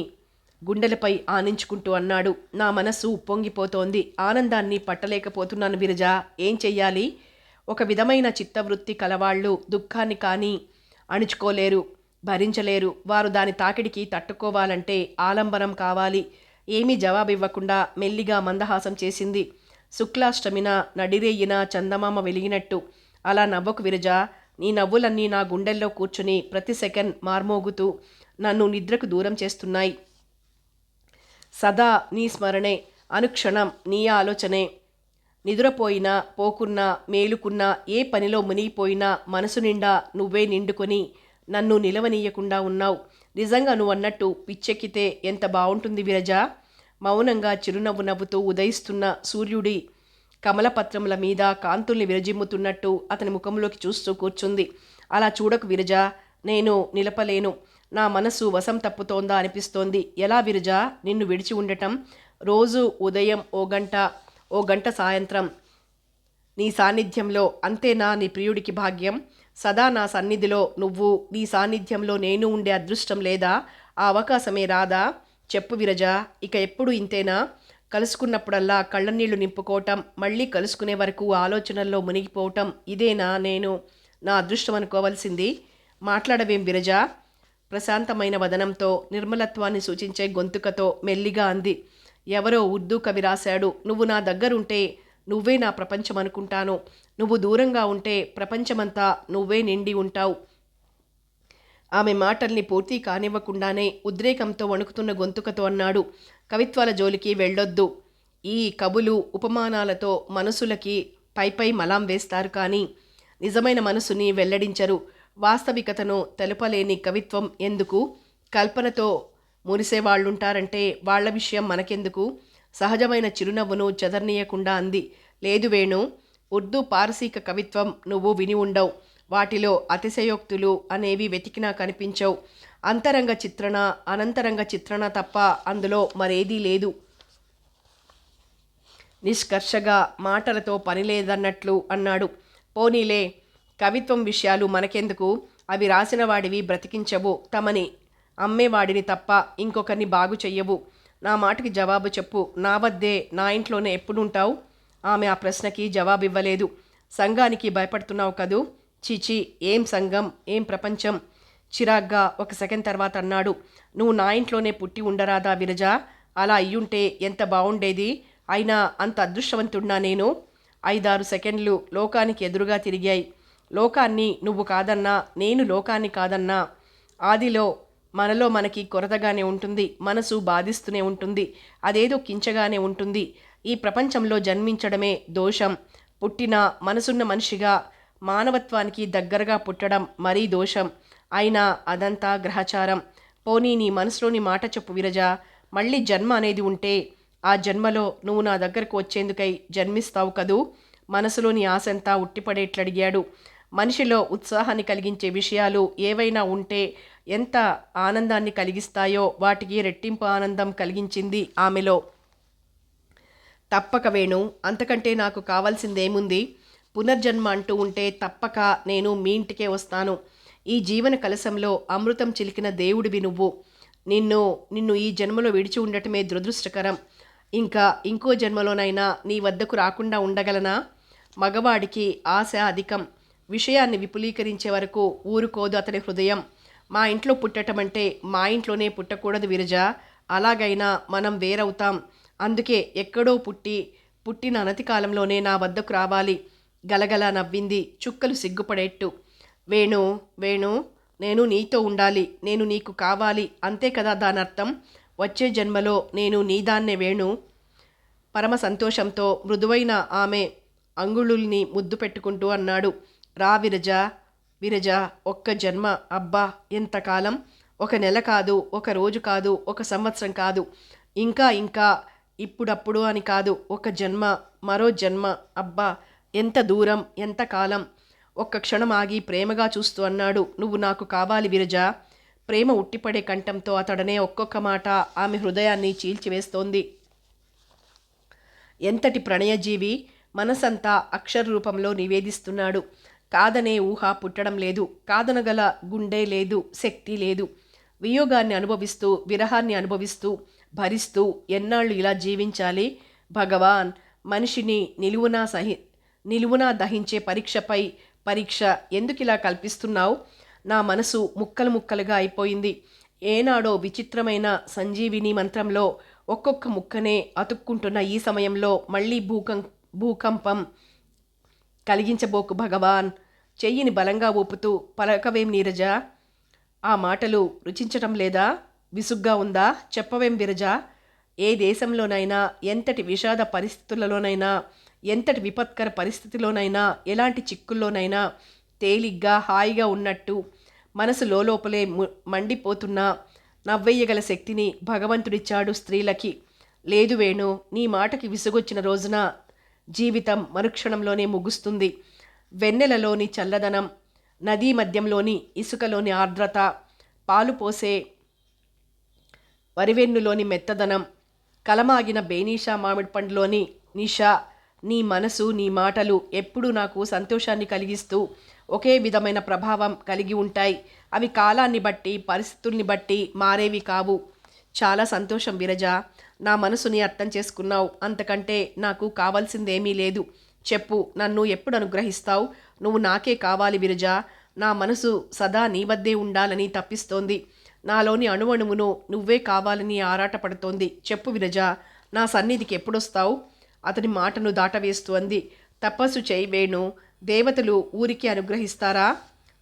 గుండెలపై ఆనించుకుంటూ అన్నాడు. నా మనస్సు ఉప్పొంగిపోతోంది. ఆనందాన్ని పట్టలేకపోతున్నాను విరజ. ఏం చెయ్యాలి? ఒక విధమైన చిత్తవృత్తి కలవాళ్ళు దుఃఖాన్ని కానీ అణుచుకోలేరు, భరించలేరు. వారు దాని తాకిడికి తట్టుకోవాలంటే ఆలంబనం కావాలి. ఏమీ జవాబివ్వకుండా మెల్లిగా మందహాసం చేసింది. శుక్లాష్టమిన నడిరేయిన చందమామ వెలిగినట్టు. అలా నవ్వకు విరజ. నీ నవ్వులన్నీ నా గుండెల్లో కూర్చుని ప్రతి సెకండ్ మార్మోగుతూ నన్ను నిద్రకు దూరం చేస్తున్నాయి. సదా నీ స్మరణే, అనుక్షణం నీ ఆలోచనే. నిద్రపోయినా పోకున్నా మేలుకున్నా ఏ పనిలో మునిగిపోయినా మనసు నిండా నువ్వే నిండుకొని నన్ను నిలవనీయకుండా ఉన్నావు. నిజంగా నువ్వన్నట్టు పిచ్చెక్కితే ఎంత బాగుంటుంది విరజ. మౌనంగా చిరునవ్వు నవ్వుతూ ఉదయిస్తున్న సూర్యుడి కమలపత్రముల మీద కాంతుల్ని విరజిమ్ముతున్నట్టు అతని ముఖంలోకి చూస్తూ కూర్చుంది. అలా చూడకు విరజ, నేను నిలపలేను. నా మనసు వశం తప్పుతోందా అనిపిస్తోంది. ఎలా విరజ నిన్ను విడిచి ఉండటం? రోజు ఉదయం ఓ గంట సాయంత్రం నీ సాన్నిధ్యంలో, అంతేనా నీ ప్రియుడికి భాగ్యం? సదా నా సన్నిధిలో నువ్వు, నీ సాన్నిధ్యంలో నేను ఉండే అదృష్టం లేదా? ఆ అవకాశమే రాదా? చెప్పు విరజ, ఇక ఎప్పుడు ఇంతేనా? కలుసుకున్నప్పుడల్లా కళ్ళనీళ్లు నింపుకోవటం, మళ్ళీ కలుసుకునే వరకు ఆలోచనల్లో మునిగిపోవటం, ఇదేనా నేను నా అదృష్టం అనుకోవాల్సింది? మాట్లాడవేం విరజ? ప్రశాంతమైన వదనంతో, నిర్మలత్వాన్ని సూచించే గొంతుకతో మెల్లిగా అంది. ఎవరో ఉర్దూ కవి రాశాడు, నువ్వు నా దగ్గరుంటే నువ్వే నా ప్రపంచం అనుకుంటాను, నువ్వు దూరంగా ఉంటే ప్రపంచమంతా నువ్వే నిండి ఉంటావు. ఆమె మాటల్ని పూర్తి కానివ్వకుండానే ఉద్రేకంతో వణుకుతున్న గొంతుకతో అన్నాడు. కవిత్వాల జోలికి వెళ్ళొద్దు. ఈ కబులు ఉపమానాలతో మనసులకి పైపై మలాం వేస్తారు, కానీ నిజమైన మనసుని వెల్లడించరు. వాస్తవికతను తెలుపలేని కవిత్వం ఎందుకు? కల్పనతో మురిసేవాళ్లుంటారంటే వాళ్ల విషయం మనకెందుకు? సహజమైన చిరునవ్వును చెదర్నీయకుండా అంది. లేదు వేణు, ఉర్దూ పారసీక కవిత్వం నువ్వు విని ఉండవు. వాటిలో అతిశయోక్తులు అనేవి వెతికినా కనిపించవు. అంతరంగ చిత్రణ, అనంతరంగ చిత్రణ తప్ప అందులో మరేదీ లేదు. నిష్కర్షగా మాటలతో పని లేదన్నట్లు అన్నాడు. పోనీలే, కవిత్వం విషయాలు మనకెందుకు? అవి రాసిన వాడివి బ్రతికించవు, తమని అమ్మేవాడిని తప్ప ఇంకొకరిని బాగు చెయ్యవు. నా మాటకి జవాబు చెప్పు. నా వద్దే, నా ఇంట్లోనే ఎప్పుడుంటావు? ఆమె ఆ ప్రశ్నకి జవాబివ్వలేదు. సంఘానికి భయపడుతున్నావు కదూ? చీచి, ఏం సంఘం, ఏం ప్రపంచం? చిరాగ్గా ఒక సెకండ్ తర్వాత అన్నాడు. నువ్వు నా ఇంట్లోనే పుట్టి ఉండరాదా విరజ? అలా అయ్యుంటే ఎంత బాగుండేది. అయినా అంత అదృష్టవంతుడినా నేను? 5-6 సెకండ్లు లోకానికి ఎదురుగా తిరిగాయి. లోకాన్ని నువ్వు కాదన్నా, నేను లోకాన్ని కాదన్నా, ఆదిలో మనలో మనకి కొరతగానే ఉంటుంది. మనసు బాధిస్తూనే ఉంటుంది. అదేదో కించగానే ఉంటుంది. ఈ ప్రపంచంలో జన్మించడమే దోషం. పుట్టిన మనసున్న మనిషిగా మానవత్వానికి దగ్గరగా పుట్టడం మరీ దోషం. అయినా అదంతా గ్రహచారం. పోనీ నీ మనసులోని మాట చెప్పు విరజ. మళ్ళీ జన్మ అనేది ఉంటే ఆ జన్మలో నువ్వు నా దగ్గరకు వచ్చేందుకై జన్మిస్తావు కదూ? మనసులోని ఆశంతా ఉట్టిపడేట్లడిగాడు. మనిషిలో ఉత్సాహాన్ని కలిగించే విషయాలు ఏవైనా ఉంటే ఎంత ఆనందాన్ని కలిగిస్తాయో వాటికి రెట్టింపు ఆనందం కలిగించింది ఆమెలో. తప్పక వేణు, అంతకంటే నాకు కావాల్సిందేముంది? పునర్జన్మ అంటూ ఉంటే తప్పక నేను మీ ఇంటికే వస్తాను. ఈ జీవన కలశంలో అమృతం చిలికిన దేవుడివి నువ్వు. నిన్ను ఈ జన్మలో విడిచి ఉండటమే దురదృష్టకరం. ఇంకా ఇంకో జన్మలోనైనా నీ వద్దకు రాకుండా ఉండగలనా? మగవాడికి ఆశ అధికం. విషయాన్ని విపులీకరించే వరకు ఊరుకోదు అతని హృదయం. మా ఇంట్లో పుట్టటం అంటే మా ఇంట్లోనే పుట్టకూడదు విరజ. అలాగైనా మనం వేరవుతాం. అందుకే ఎక్కడో పుట్టిన అనతి కాలంలోనే నా వద్దకు రావాలి. గలగల నవ్వింది, చుక్కలు సిగ్గుపడేట్టు. వేణు, నేను నీతో ఉండాలి, నేను నీకు కావాలి, అంతే కదా దానర్థం. వచ్చే జన్మలో నేను నీదాన్నే వేణు. పరమ సంతోషంతో మృదువైన ఆమె అంగుళుల్ని ముద్దు పెట్టుకుంటూ అన్నాడు. రా విరజ, ఒక్క జన్మ, అబ్బా ఎంతకాలం! 1 నెల కాదు, 1 రోజు కాదు, 1 సంవత్సరం కాదు, ఇంకా ఇప్పుడప్పుడు అని కాదు, 1 జన్మ, మరో జన్మ, అబ్బా ఎంత దూరం, ఎంత కాలం! ఒక్క క్షణం ఆగి ప్రేమగా చూస్తూ అన్నాడు. నువ్వు నాకు కావాలి విరజ. ప్రేమ ఉట్టిపడే కంఠంతో అతడనే ఒక్కొక్క మాట ఆమె హృదయాన్ని చీల్చివేస్తోంది. ఎంతటి ప్రణయజీవి! మనసంతా అక్షర రూపంలో నివేదిస్తున్నాడు. కాదనే ఊహ పుట్టడం లేదు. కాదనగల గుండె లేదు, శక్తి లేదు. వియోగాన్ని అనుభవిస్తూ, విరహాన్ని అనుభవిస్తూ, భరిస్తూ ఎన్నాళ్ళు ఇలా జీవించాలి? భగవాన్, మనిషిని నిలువునా దహించే పరీక్షపై పరీక్ష ఎందుకిలా కల్పిస్తున్నావు? నా మనసు ముక్కలు ముక్కలుగా అయిపోయింది. ఏనాడో విచిత్రమైన సంజీవిని మంత్రంలో ఒక్కొక్క ముక్కనే అతుక్కుంటున్న ఈ సమయంలో మళ్ళీ భూకంపం కలిగించబోకు భగవాన్. చెయ్యిని బలంగా ఊపుతూ, పలకవేం నీరజ? ఆ మాటలు రుచించటం లేదా? విసుగ్గా ఉందా? చెప్పవేం విరజ? ఏ దేశంలోనైనా, ఎంతటి విషాద పరిస్థితులలోనైనా, ఎంతటి విపత్కర పరిస్థితిలోనైనా, ఎలాంటి చిక్కుల్లోనైనా తేలిగ్గా హాయిగా ఉన్నట్టు మనసు లోపలే మండిపోతున్నా నవ్వెయ్యగల శక్తిని భగవంతుడిచ్చాడు స్త్రీలకి. లేదు వేణు, నీ మాటకి విసుగొచ్చిన రోజున జీవితం మరుక్షణంలోనే ముగుస్తుంది. వెన్నెలలోని చల్లదనం, నదీ మధ్యంలోని ఇసుకలోని ఆర్ద్రత, పాలు పోసే వరివెన్నులోని మెత్తదనం, కలమాగిన బేనీషా మామిడి పండులోని నిషా, నీ మనసు, నీ మాటలు ఎప్పుడూ నాకు సంతోషాన్ని కలిగిస్తూ ఒకే విధమైన ప్రభావం కలిగి ఉంటాయి. అవి కాలాన్ని బట్టి, పరిస్థితుల్ని బట్టి మారేవి కావు. చాలా సంతోషం విరజ. నా మనసుని అర్థం చేసుకున్నావు. అంతకంటే నాకు కావాల్సిందేమీ లేదు. చెప్పు, నన్ను ఎప్పుడు అనుగ్రహిస్తావు? నువ్వు నాకే కావాలి విరజ. నా మనసు సదా నీ వద్దే ఉండాలని తప్పిస్తోంది. నాలోని అణువణువును నువ్వే కావాలని ఆరాటపడుతోంది. చెప్పు విరజ, నా సన్నిధికి ఎప్పుడొస్తావు? అతని మాటను దాటవేస్తూ అంది. తపస్సు చేయి వేణు. దేవతలు ఊరికి అనుగ్రహిస్తారా?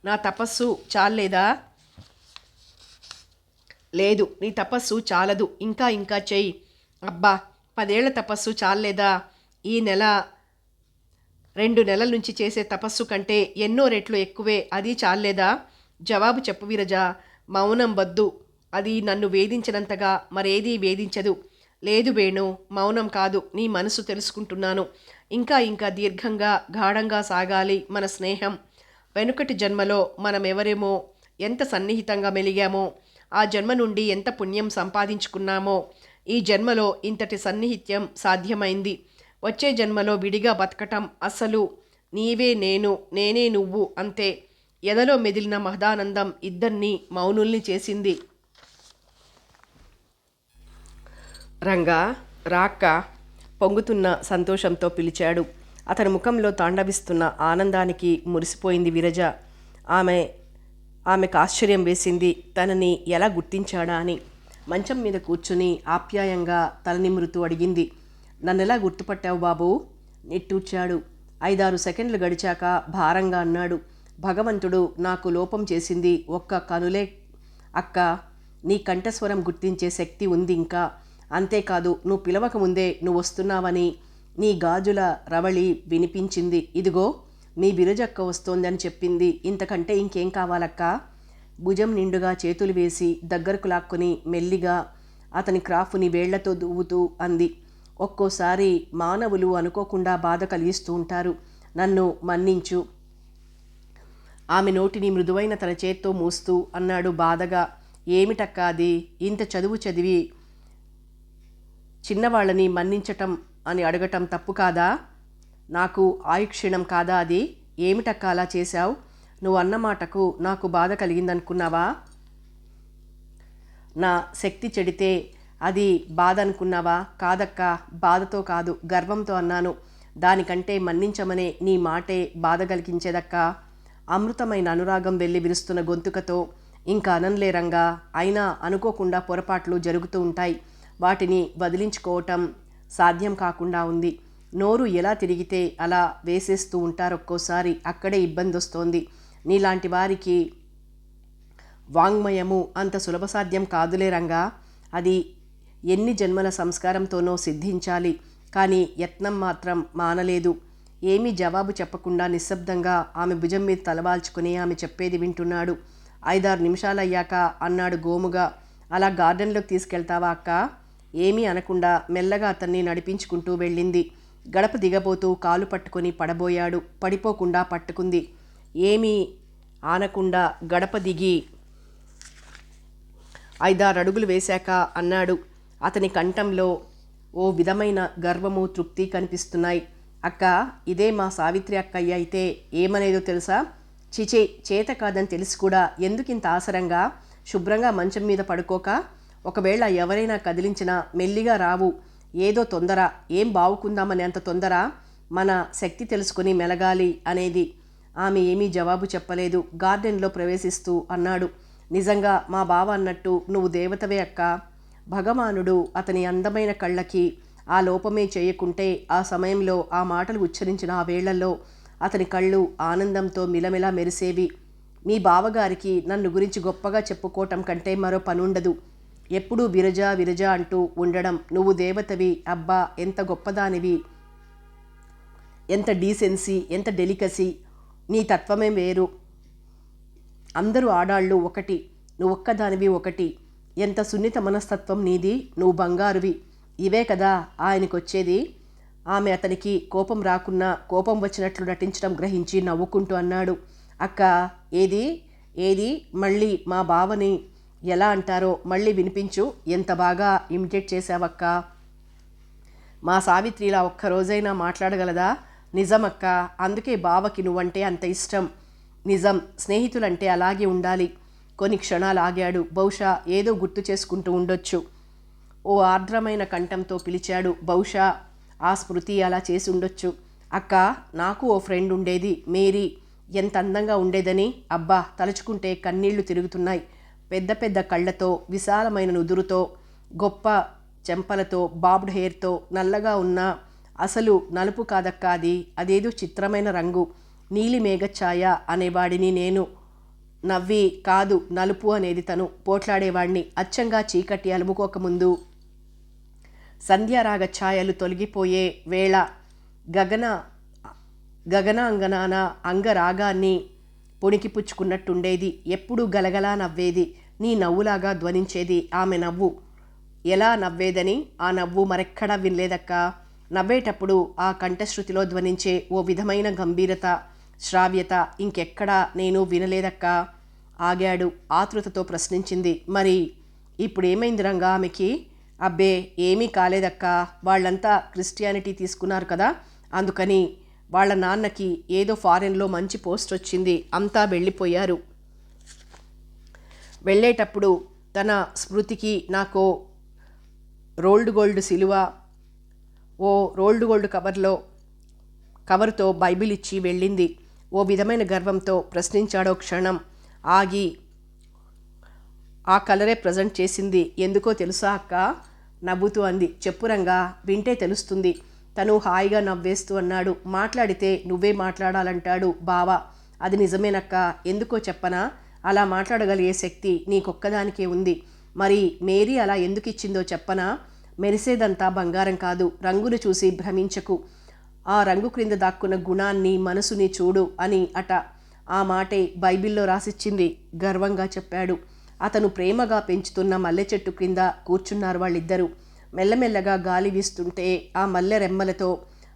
నా తపస్సు చాలేదా? లేదు, నీ తపస్సు చాలదు. ఇంకా ఇంకా చెయ్యి. అబ్బా, 10 ఏళ్ల తపస్సు చాలేదా? ఈ నెల 2 నెలల నుంచి చేసే తపస్సు కంటే ఎన్నో రెట్లు ఎక్కువే. అది చాలేదా? జవాబు చెప్పు విరజ. మౌనం వద్దు. అది నన్ను వేధించినంతగా మరేదీ వేధించదు. లేదు వేణు, మౌనం కాదు, నీ మనసు తెలుసుకుంటున్నాను. ఇంకా ఇంకా దీర్ఘంగా గాఢంగా సాగాలి మన స్నేహం. వెనుకటి జన్మలో మనమెవరేమో, ఎంత సన్నిహితంగా మెలిగామో, ఆ జన్మ నుండి ఎంత పుణ్యం సంపాదించుకున్నామో ఈ జన్మలో ఇంతటి సన్నిహిత్యం సాధ్యమైంది. వచ్చే జన్మలో విడిగా బతకటం అసలు నీవే నేను, నేనే నువ్వు అంతే. ఎదలో మెదిలిన మహదానందం ఇద్దరినీ మౌనుల్ని చేసింది. రంగా, రాక్క, పొంగుతున్న సంతోషంతో పిలిచాడు. అతని ముఖంలో తాండవిస్తున్న ఆనందానికి మురిసిపోయింది విరజ. ఆమెకు ఆశ్చర్యం వేసింది, తనని ఎలా గుర్తించాడా అని. మంచం మీద కూర్చుని ఆప్యాయంగా తలనిమురుతూ అడిగింది. నన్నెలా గుర్తుపట్టావు బాబూ? నిట్టూర్చాడు. 5-6 సెకండ్లు గడిచాక భారంగా అన్నాడు. భగవంతుడు నాకు లోపం చేసింది ఒక్క కనులే అక్క. నీ కంఠస్వరం గుర్తించే శక్తి ఉంది ఇంకా. అంతేకాదు, నువ్వు పిలవక ముందే నువ్వు వస్తున్నావని నీ గాజుల రవళి వినిపించింది. ఇదిగో మీ బిరజక్క వస్తోందని చెప్పింది. ఇంతకంటే ఇంకేం కావాలక్క? భుజం నిండుగా చేతులు వేసి దగ్గరకు లాక్కుని మెల్లిగా అతని క్రాఫ్ని వేళ్లతో దువ్వుతూ అంది. ఒక్కోసారి మానవులు అనుకోకుండా బాధ కలిగిస్తూ ఉంటారు. నన్ను మన్నించు. ఆమె నోటిని మృదువైన తన చేత్తో మూస్తూ అన్నాడు బాధగా. ఏమిటక్క అది? ఇంత చదువు చదివి చిన్నవాళ్ళని మన్నించటం అని అడగటం తప్పు కాదా? నాకు ఆయుక్షీణం కాదా అది? ఏమిటక్క అలా చేశావు? నువ్వు అన్నమాటకు నాకు బాధ కలిగిందనుకున్నావా? నా శక్తి చెడితే అది బాధ అనుకున్నావా? కాదక్క, బాధతో కాదు, గర్వంతో అన్నాను. దానికంటే మన్నించమనే నీ మాటే బాధ కలిగించేదక్క. అమృతమైన అనురాగం వెళ్ళి విరుస్తున్న గొంతుకతో ఇంకా అనంలేరంగా. అయినా అనుకోకుండా పొరపాట్లు జరుగుతూ ఉంటాయి. వాటిని వదిలించుకోవటం సాధ్యం కాకుండా ఉంది. నోరు ఎలా తిరిగితే అలా వేసేస్తూ ఉంటారొక్కోసారి. అక్కడే ఇబ్బంది వస్తోంది. నీలాంటి వారికి వాంగ్మయము అంత సులభ సాధ్యం కాదులే రంగా. అది ఎన్ని జన్మల సంస్కారంతోనో సిద్ధించాలి. కానీ యత్నం మాత్రం మానలేదు. ఏమీ జవాబు చెప్పకుండా నిశ్శబ్దంగా ఆమె భుజం మీద తలవాల్చుకుని ఆమె చెప్పేది వింటున్నాడు. 5-6 నిమిషాలయ్యాక అన్నాడు గోముగా. అలా గార్డెన్లోకి తీసుకెళ్తావా అక్క? ఏమీ అనకుండా మెల్లగా అతన్ని నడిపించుకుంటూ వెళ్ళింది. గడప దిగబోతూ కాలు పట్టుకొని పడబోయాడు. పడిపోకుండా పట్టుకుంది. ఏమీ ఆనకుండా గడప దిగి 5-6 అడుగులు వేశాక అన్నాడు. అతని కంఠంలో ఓ విధమైన గర్వము, తృప్తి కనిపిస్తున్నాయి. అక్క, ఇదే మా సావిత్రి అక్కయ్య అయితే ఏమనేదో తెలుసా? చిచే, చేత కాదని తెలిసి కూడా ఎందుకింత ఆసరంగా శుభ్రంగా మంచం మీద పడుకోక? ఒకవేళ ఎవరైనా కదిలించినా మెల్లిగా రావు. ఏదో తొందర. ఏం బావుకుందామని అంత తొందర? మన శక్తి తెలుసుకుని మెలగాలి అనేది. ఆమె ఏమీ జవాబు చెప్పలేదు. గార్డెన్లో ప్రవేశిస్తూ అన్నాడు. నిజంగా మా బావ అన్నట్టు నువ్వు దేవతవే అక్క. భగవానుడు అతని అందమైన కళ్ళకి ఆ లోపమే చేయకుంటే ఆ సమయంలో ఆ మాటలు ఉచ్చరించిన ఆ వేళ్లలో అతని కళ్ళు ఆనందంతో మిలమిలా మెరిసేవి. మీ బావగారికి నన్ను గురించి గొప్పగా చెప్పుకోవటం కంటే మరో పనుండదు. ఎప్పుడూ విరజ విరజ అంటూ ఉండడం. నువ్వు దేవతవి, అబ్బా ఎంత గొప్పదానివి, ఎంత డీసెన్సీ, ఎంత డెలికసీ, నీ తత్వమే వేరు. అందరూ ఆడాళ్ళు ఒకటి, నువ్వొక్కదానివి ఒకటి. ఎంత సున్నిత మనస్తత్వం నీది, నువ్వు బంగారువి. ఇవే కదా ఆయనకొచ్చేది. ఆమె అతనికి కోపం రాకున్నా కోపం వచ్చినట్లు నటించడం గ్రహించి నవ్వుకుంటూ అన్నాడు. అక్క, ఏది ఏది మళ్ళీ మా బావని ఎలా అంటారో మళ్ళీ వినిపించు. ఎంత బాగా ఇమిటేట్ చేశావక్క. మా సావిత్రిలా ఒక్కరోజైనా మాట్లాడగలదా? నిజమక్క, అందుకే బావకి నువ్వంటే అంత ఇష్టం. నిజం, స్నేహితులంటే అలాగే ఉండాలి. కొన్ని క్షణాలు ఆగాడు. బహుశా ఏదో గుర్తు చేసుకుంటూ ఉండొచ్చు. ఓ ఆర్ద్రమైన కంఠంతో పిలిచాడు. బహుశా ఆ స్మృతి అలా చేసి ఉండొచ్చు. అక్క, నాకు ఓ ఫ్రెండ్ ఉండేది, మేరీ. ఎంత అందంగా ఉండేదని, అబ్బా తలుచుకుంటే కన్నీళ్లు తిరుగుతున్నాయి. పెద్ద పెద్ద కళ్ళతో, విశాలమైన నుదురుతో, గొప్ప చెంపలతో, బాబ్డ్ హెయిర్తో, నల్లగా ఉన్న అసలు నలుపు కాదక్క అది, అదేదో చిత్రమైన రంగు. నీలి మేఘఛాయ అనేవాడిని నేను. నవ్వి కాదు నలుపు అనేది తను. పోట్లాడేవాణ్ణి. అచ్చంగా చీకటి అలుముకోకముందు సంధ్యారాగ ఛాయలు తొలగిపోయే వేళ గగనాంగనాన అంగరాగాన్ని పొణికిపుచ్చుకున్నట్టుండేది. ఎప్పుడూ గలగలా నవ్వేది. నీ నవ్వులాగా ధ్వనించేది ఆమె నవ్వు. ఎలా నవ్వేదని ఆ నవ్వు మరెక్కడా వినలేదక్క. నవ్వేటప్పుడు ఆ కంఠశ్రుతిలో ధ్వనించే ఓ విధమైన గంభీరత, శ్రావ్యత ఇంకెక్కడా నేను వినలేదక్క. ఆగాడు. ఆతృతతో ప్రశ్నించింది. మరి ఇప్పుడేమైంది రంగా ఆమెకి? అబ్బే ఏమీ కాలేదక్క. వాళ్ళంతా క్రిస్టియానిటీ తీసుకున్నారు కదా, అందుకని వాళ్ళ నాన్నకి ఏదో ఫారెన్లో మంచి పోస్ట్ వచ్చింది. అంతా వెళ్ళిపోయారు. వెళ్ళేటప్పుడు తన స్మృతికి నాకో రోల్డ్ గోల్డ్ సిలువ, ఓ రోల్డ్ గోల్డ్ కవర్తో బైబిల్ ఇచ్చి వెళ్ళింది. ఓ విధమైన గర్వంతో ప్రశ్నించాడో క్షణం. ఆగి, ఆ కలరే ప్రజెంట్ చేసింది. ఎందుకో తెలుసా అక్క? నవ్వుతూ అంది. చెప్పురంగా, వింటే తెలుస్తుంది. తను హాయిగా నవ్వేస్తూ అన్నాడు. మాట్లాడితే నువ్వే మాట్లాడాలంటాడు బావ. అది నిజమేనక్క. ఎందుకో చెప్పనా? అలా మాట్లాడగలిగే శక్తి నీకొక్కదానికే ఉంది. మరి మేరీ అలా ఎందుకు ఇచ్చిందో చెప్పనా? మెరిసేదంతా బంగారం కాదు. రంగును చూసి భ్రమించకు. ఆ రంగు క్రింద దాక్కున్న గుణాన్ని, మనసుని చూడు అని అట. ఆ మాటే బైబిల్లో రాసిచ్చింది గర్వంగా చెప్పాడు. అతను ప్రేమగా పెంచుతున్న మల్లె చెట్టు క్రింద కూర్చున్నారు వాళ్ళిద్దరూ. మెల్లమెల్లగా గాలి వీస్తుంటే ఆ మల్లె రెమ్మలతో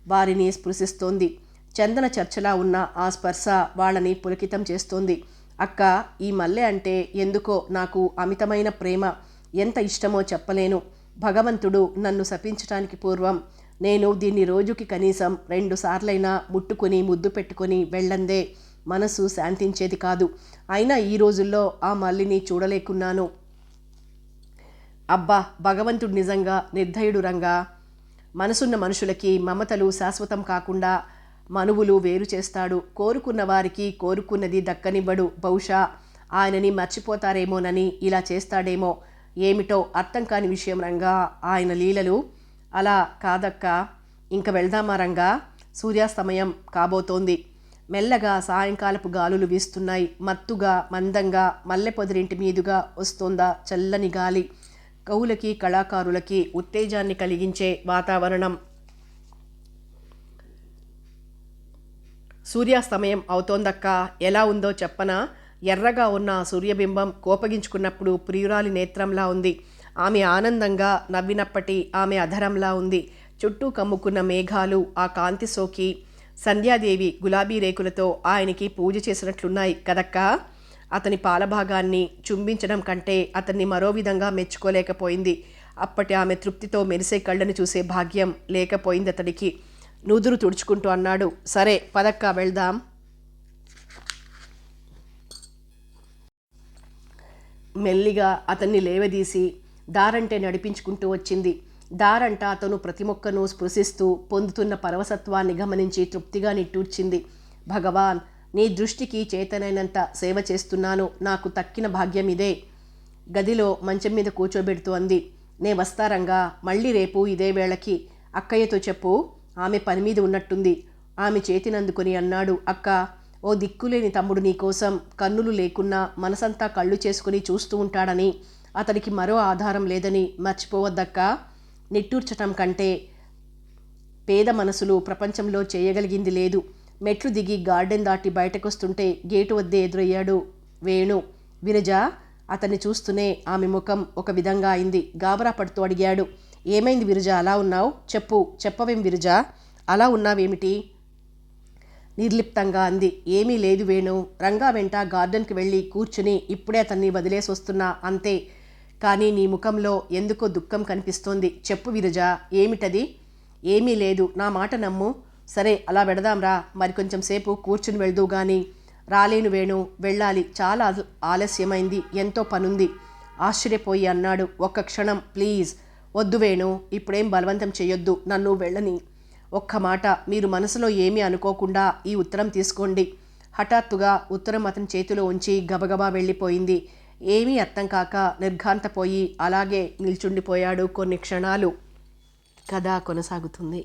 వారిని స్పృశిస్తోంది. చందన చర్చలా ఉన్న ఆ స్పర్శ వాళ్ళని పులకితం చేస్తోంది. అక్క, ఈ మల్లె అంటే ఎందుకో నాకు అమితమైన ప్రేమ. ఎంత ఇష్టమో చెప్పలేను. భగవంతుడు నన్ను శపించటానికి పూర్వం నేను దీన్ని రోజుకి కనీసం 2 సార్లైనా ముట్టుకొని ముద్దు పెట్టుకొని వెళ్ళందే మనసు శాంతించేది కాదు. అయినా ఈ రోజుల్లో ఆ మల్లిని చూడలేకున్నాను. అబ్బా, భగవంతుడు నిజంగా నిర్దయుడు రంగా. మనసున్న మనుషులకి మమతలు శాశ్వతం కాకుండా మనువులు వేరు చేస్తాడు. కోరుకున్న వారికి కోరుకున్నది దక్కనివ్వడు. బహుశా ఆయనని మర్చిపోతారేమోనని ఇలా చేస్తాడేమో. ఏమిటో అర్థం కాని విషయం రంగా ఆయన లీలలు. అలా కాదక్క. ఇంక వెళ్దామా రంగా? సూర్యాస్తమయం కాబోతోంది. మెల్లగా సాయంకాలపు గాలులు వీస్తున్నాయి. మత్తుగా, మందంగా మల్లె పొదరింటి మీదుగా వస్తోందా చల్లని గాలి. కవులకి, కళాకారులకి ఉత్తేజాన్ని కలిగించే వాతావరణం. సూర్యాస్తమయం అవుతోందక్క. ఎలా ఉందో చెప్పనా? ఎర్రగా ఉన్న సూర్యబింబం కోపగించుకున్నప్పుడు ప్రియురాలి నేత్రంలా ఉంది. ఆమె ఆనందంగా నవ్వినప్పటి ఆమె అధరంలా ఉంది. చుట్టూ కమ్ముకున్న మేఘాలు ఆ కాంతి సోకి సంధ్యాదేవి గులాబీ రేకులతో ఆయనకి పూజ చేసినట్లున్నాయి కదక్కా. అతని పాలభాగాన్ని చుంబించడం కంటే అతన్ని మరో విధంగా మెచ్చుకోలేకపోయింది. అప్పటి ఆమె తృప్తితో మెరిసే కళ్ళను చూసే భాగ్యం లేకపోయింది అతడికి. నుదురు తుడుచుకుంటూ అన్నాడు. సరే పదక్క వెళ్దాం. మెల్లిగా అతన్ని లేవదీసి దారంటే నడిపించుకుంటూ వచ్చింది. దారంట అతను ప్రతి మొక్కను స్పృశిస్తూ పొందుతున్న పరవసత్వాన్ని గమనించి తృప్తిగా నిట్టూర్చింది. భగవాన్, నీ దృష్టికి చేతనైనంత సేవ చేస్తున్నాను. నాకు తక్కిన భాగ్యం ఇదే. గదిలో మంచం మీద కూర్చోబెడుతూ అంది. నే వస్తారంగా, మళ్ళీ రేపు ఇదే వేళకి. అక్కయ్యతో చెప్పు, ఆమె పని మీద ఉన్నట్టుంది ఆమె చేతినందుకొని అన్నాడు. అక్క, ఓ దిక్కులేని తమ్ముడు నీకోసం కన్నులు లేకున్నా మనసంతా కళ్ళు చేసుకుని చూస్తూ ఉంటాడని, అతనికి మరో ఆధారం లేదని మర్చిపోవద్దక్కా. నిట్టూర్చటం కంటే పేద మనసులు ప్రపంచంలో చేయగలిగింది లేదు. మెట్లు దిగి గార్డెన్ దాటి బయటకొస్తుంటే గేటు వద్దే ఎదురయ్యాడు వేణు. విరజ. అతన్ని చూస్తూనే ఆమె ముఖం ఒక విధంగా అయింది. గాబరా పడుతూ అడిగాడు. ఏమైంది విరజ, అలా ఉన్నావు? చెప్పవేం విరజ, అలా ఉన్నావేమిటి? నిర్లిప్తంగా అంది. ఏమీ లేదు వేణు. రంగా వెంట గార్డెన్కి వెళ్ళి కూర్చుని ఇప్పుడే అతన్ని వదిలేసి వస్తున్నా, అంతే. కానీ నీ ముఖంలో ఎందుకో దుఃఖం కనిపిస్తోంది. చెప్పు విరజ, ఏమిటది? ఏమీ లేదు, నా మాట నమ్ము. సరే, అలా వెడదాంరా, మరి కొంచెం సేపు కూర్చుని వెళ్దూ గాని. రాలేను వేణు, వెళ్ళాలి, చాలా ఆలస్యమైంది, ఎంతో పనుంది. ఆశ్చర్యపోయి అన్నాడు. ఒక్క క్షణం ప్లీజ్. వద్దు వేణు, ఇప్పుడేం బలవంతం చెయ్యొద్దు, నన్ను వెళ్ళని. ఒక్క మాట, మీరు మనసులో ఏమీ అనుకోకుండా ఈ ఉత్తరం తీసుకోండి. హఠాత్తుగా ఉత్తరం అతని చేతిలో ఉంచి గబగబా వెళ్ళిపోయింది. ఏమీ అర్థం కాక నిర్ఘాంతపోయి అలాగే నిల్చుండిపోయాడు కొన్ని క్షణాలు. కథ కొనసాగుతుంది.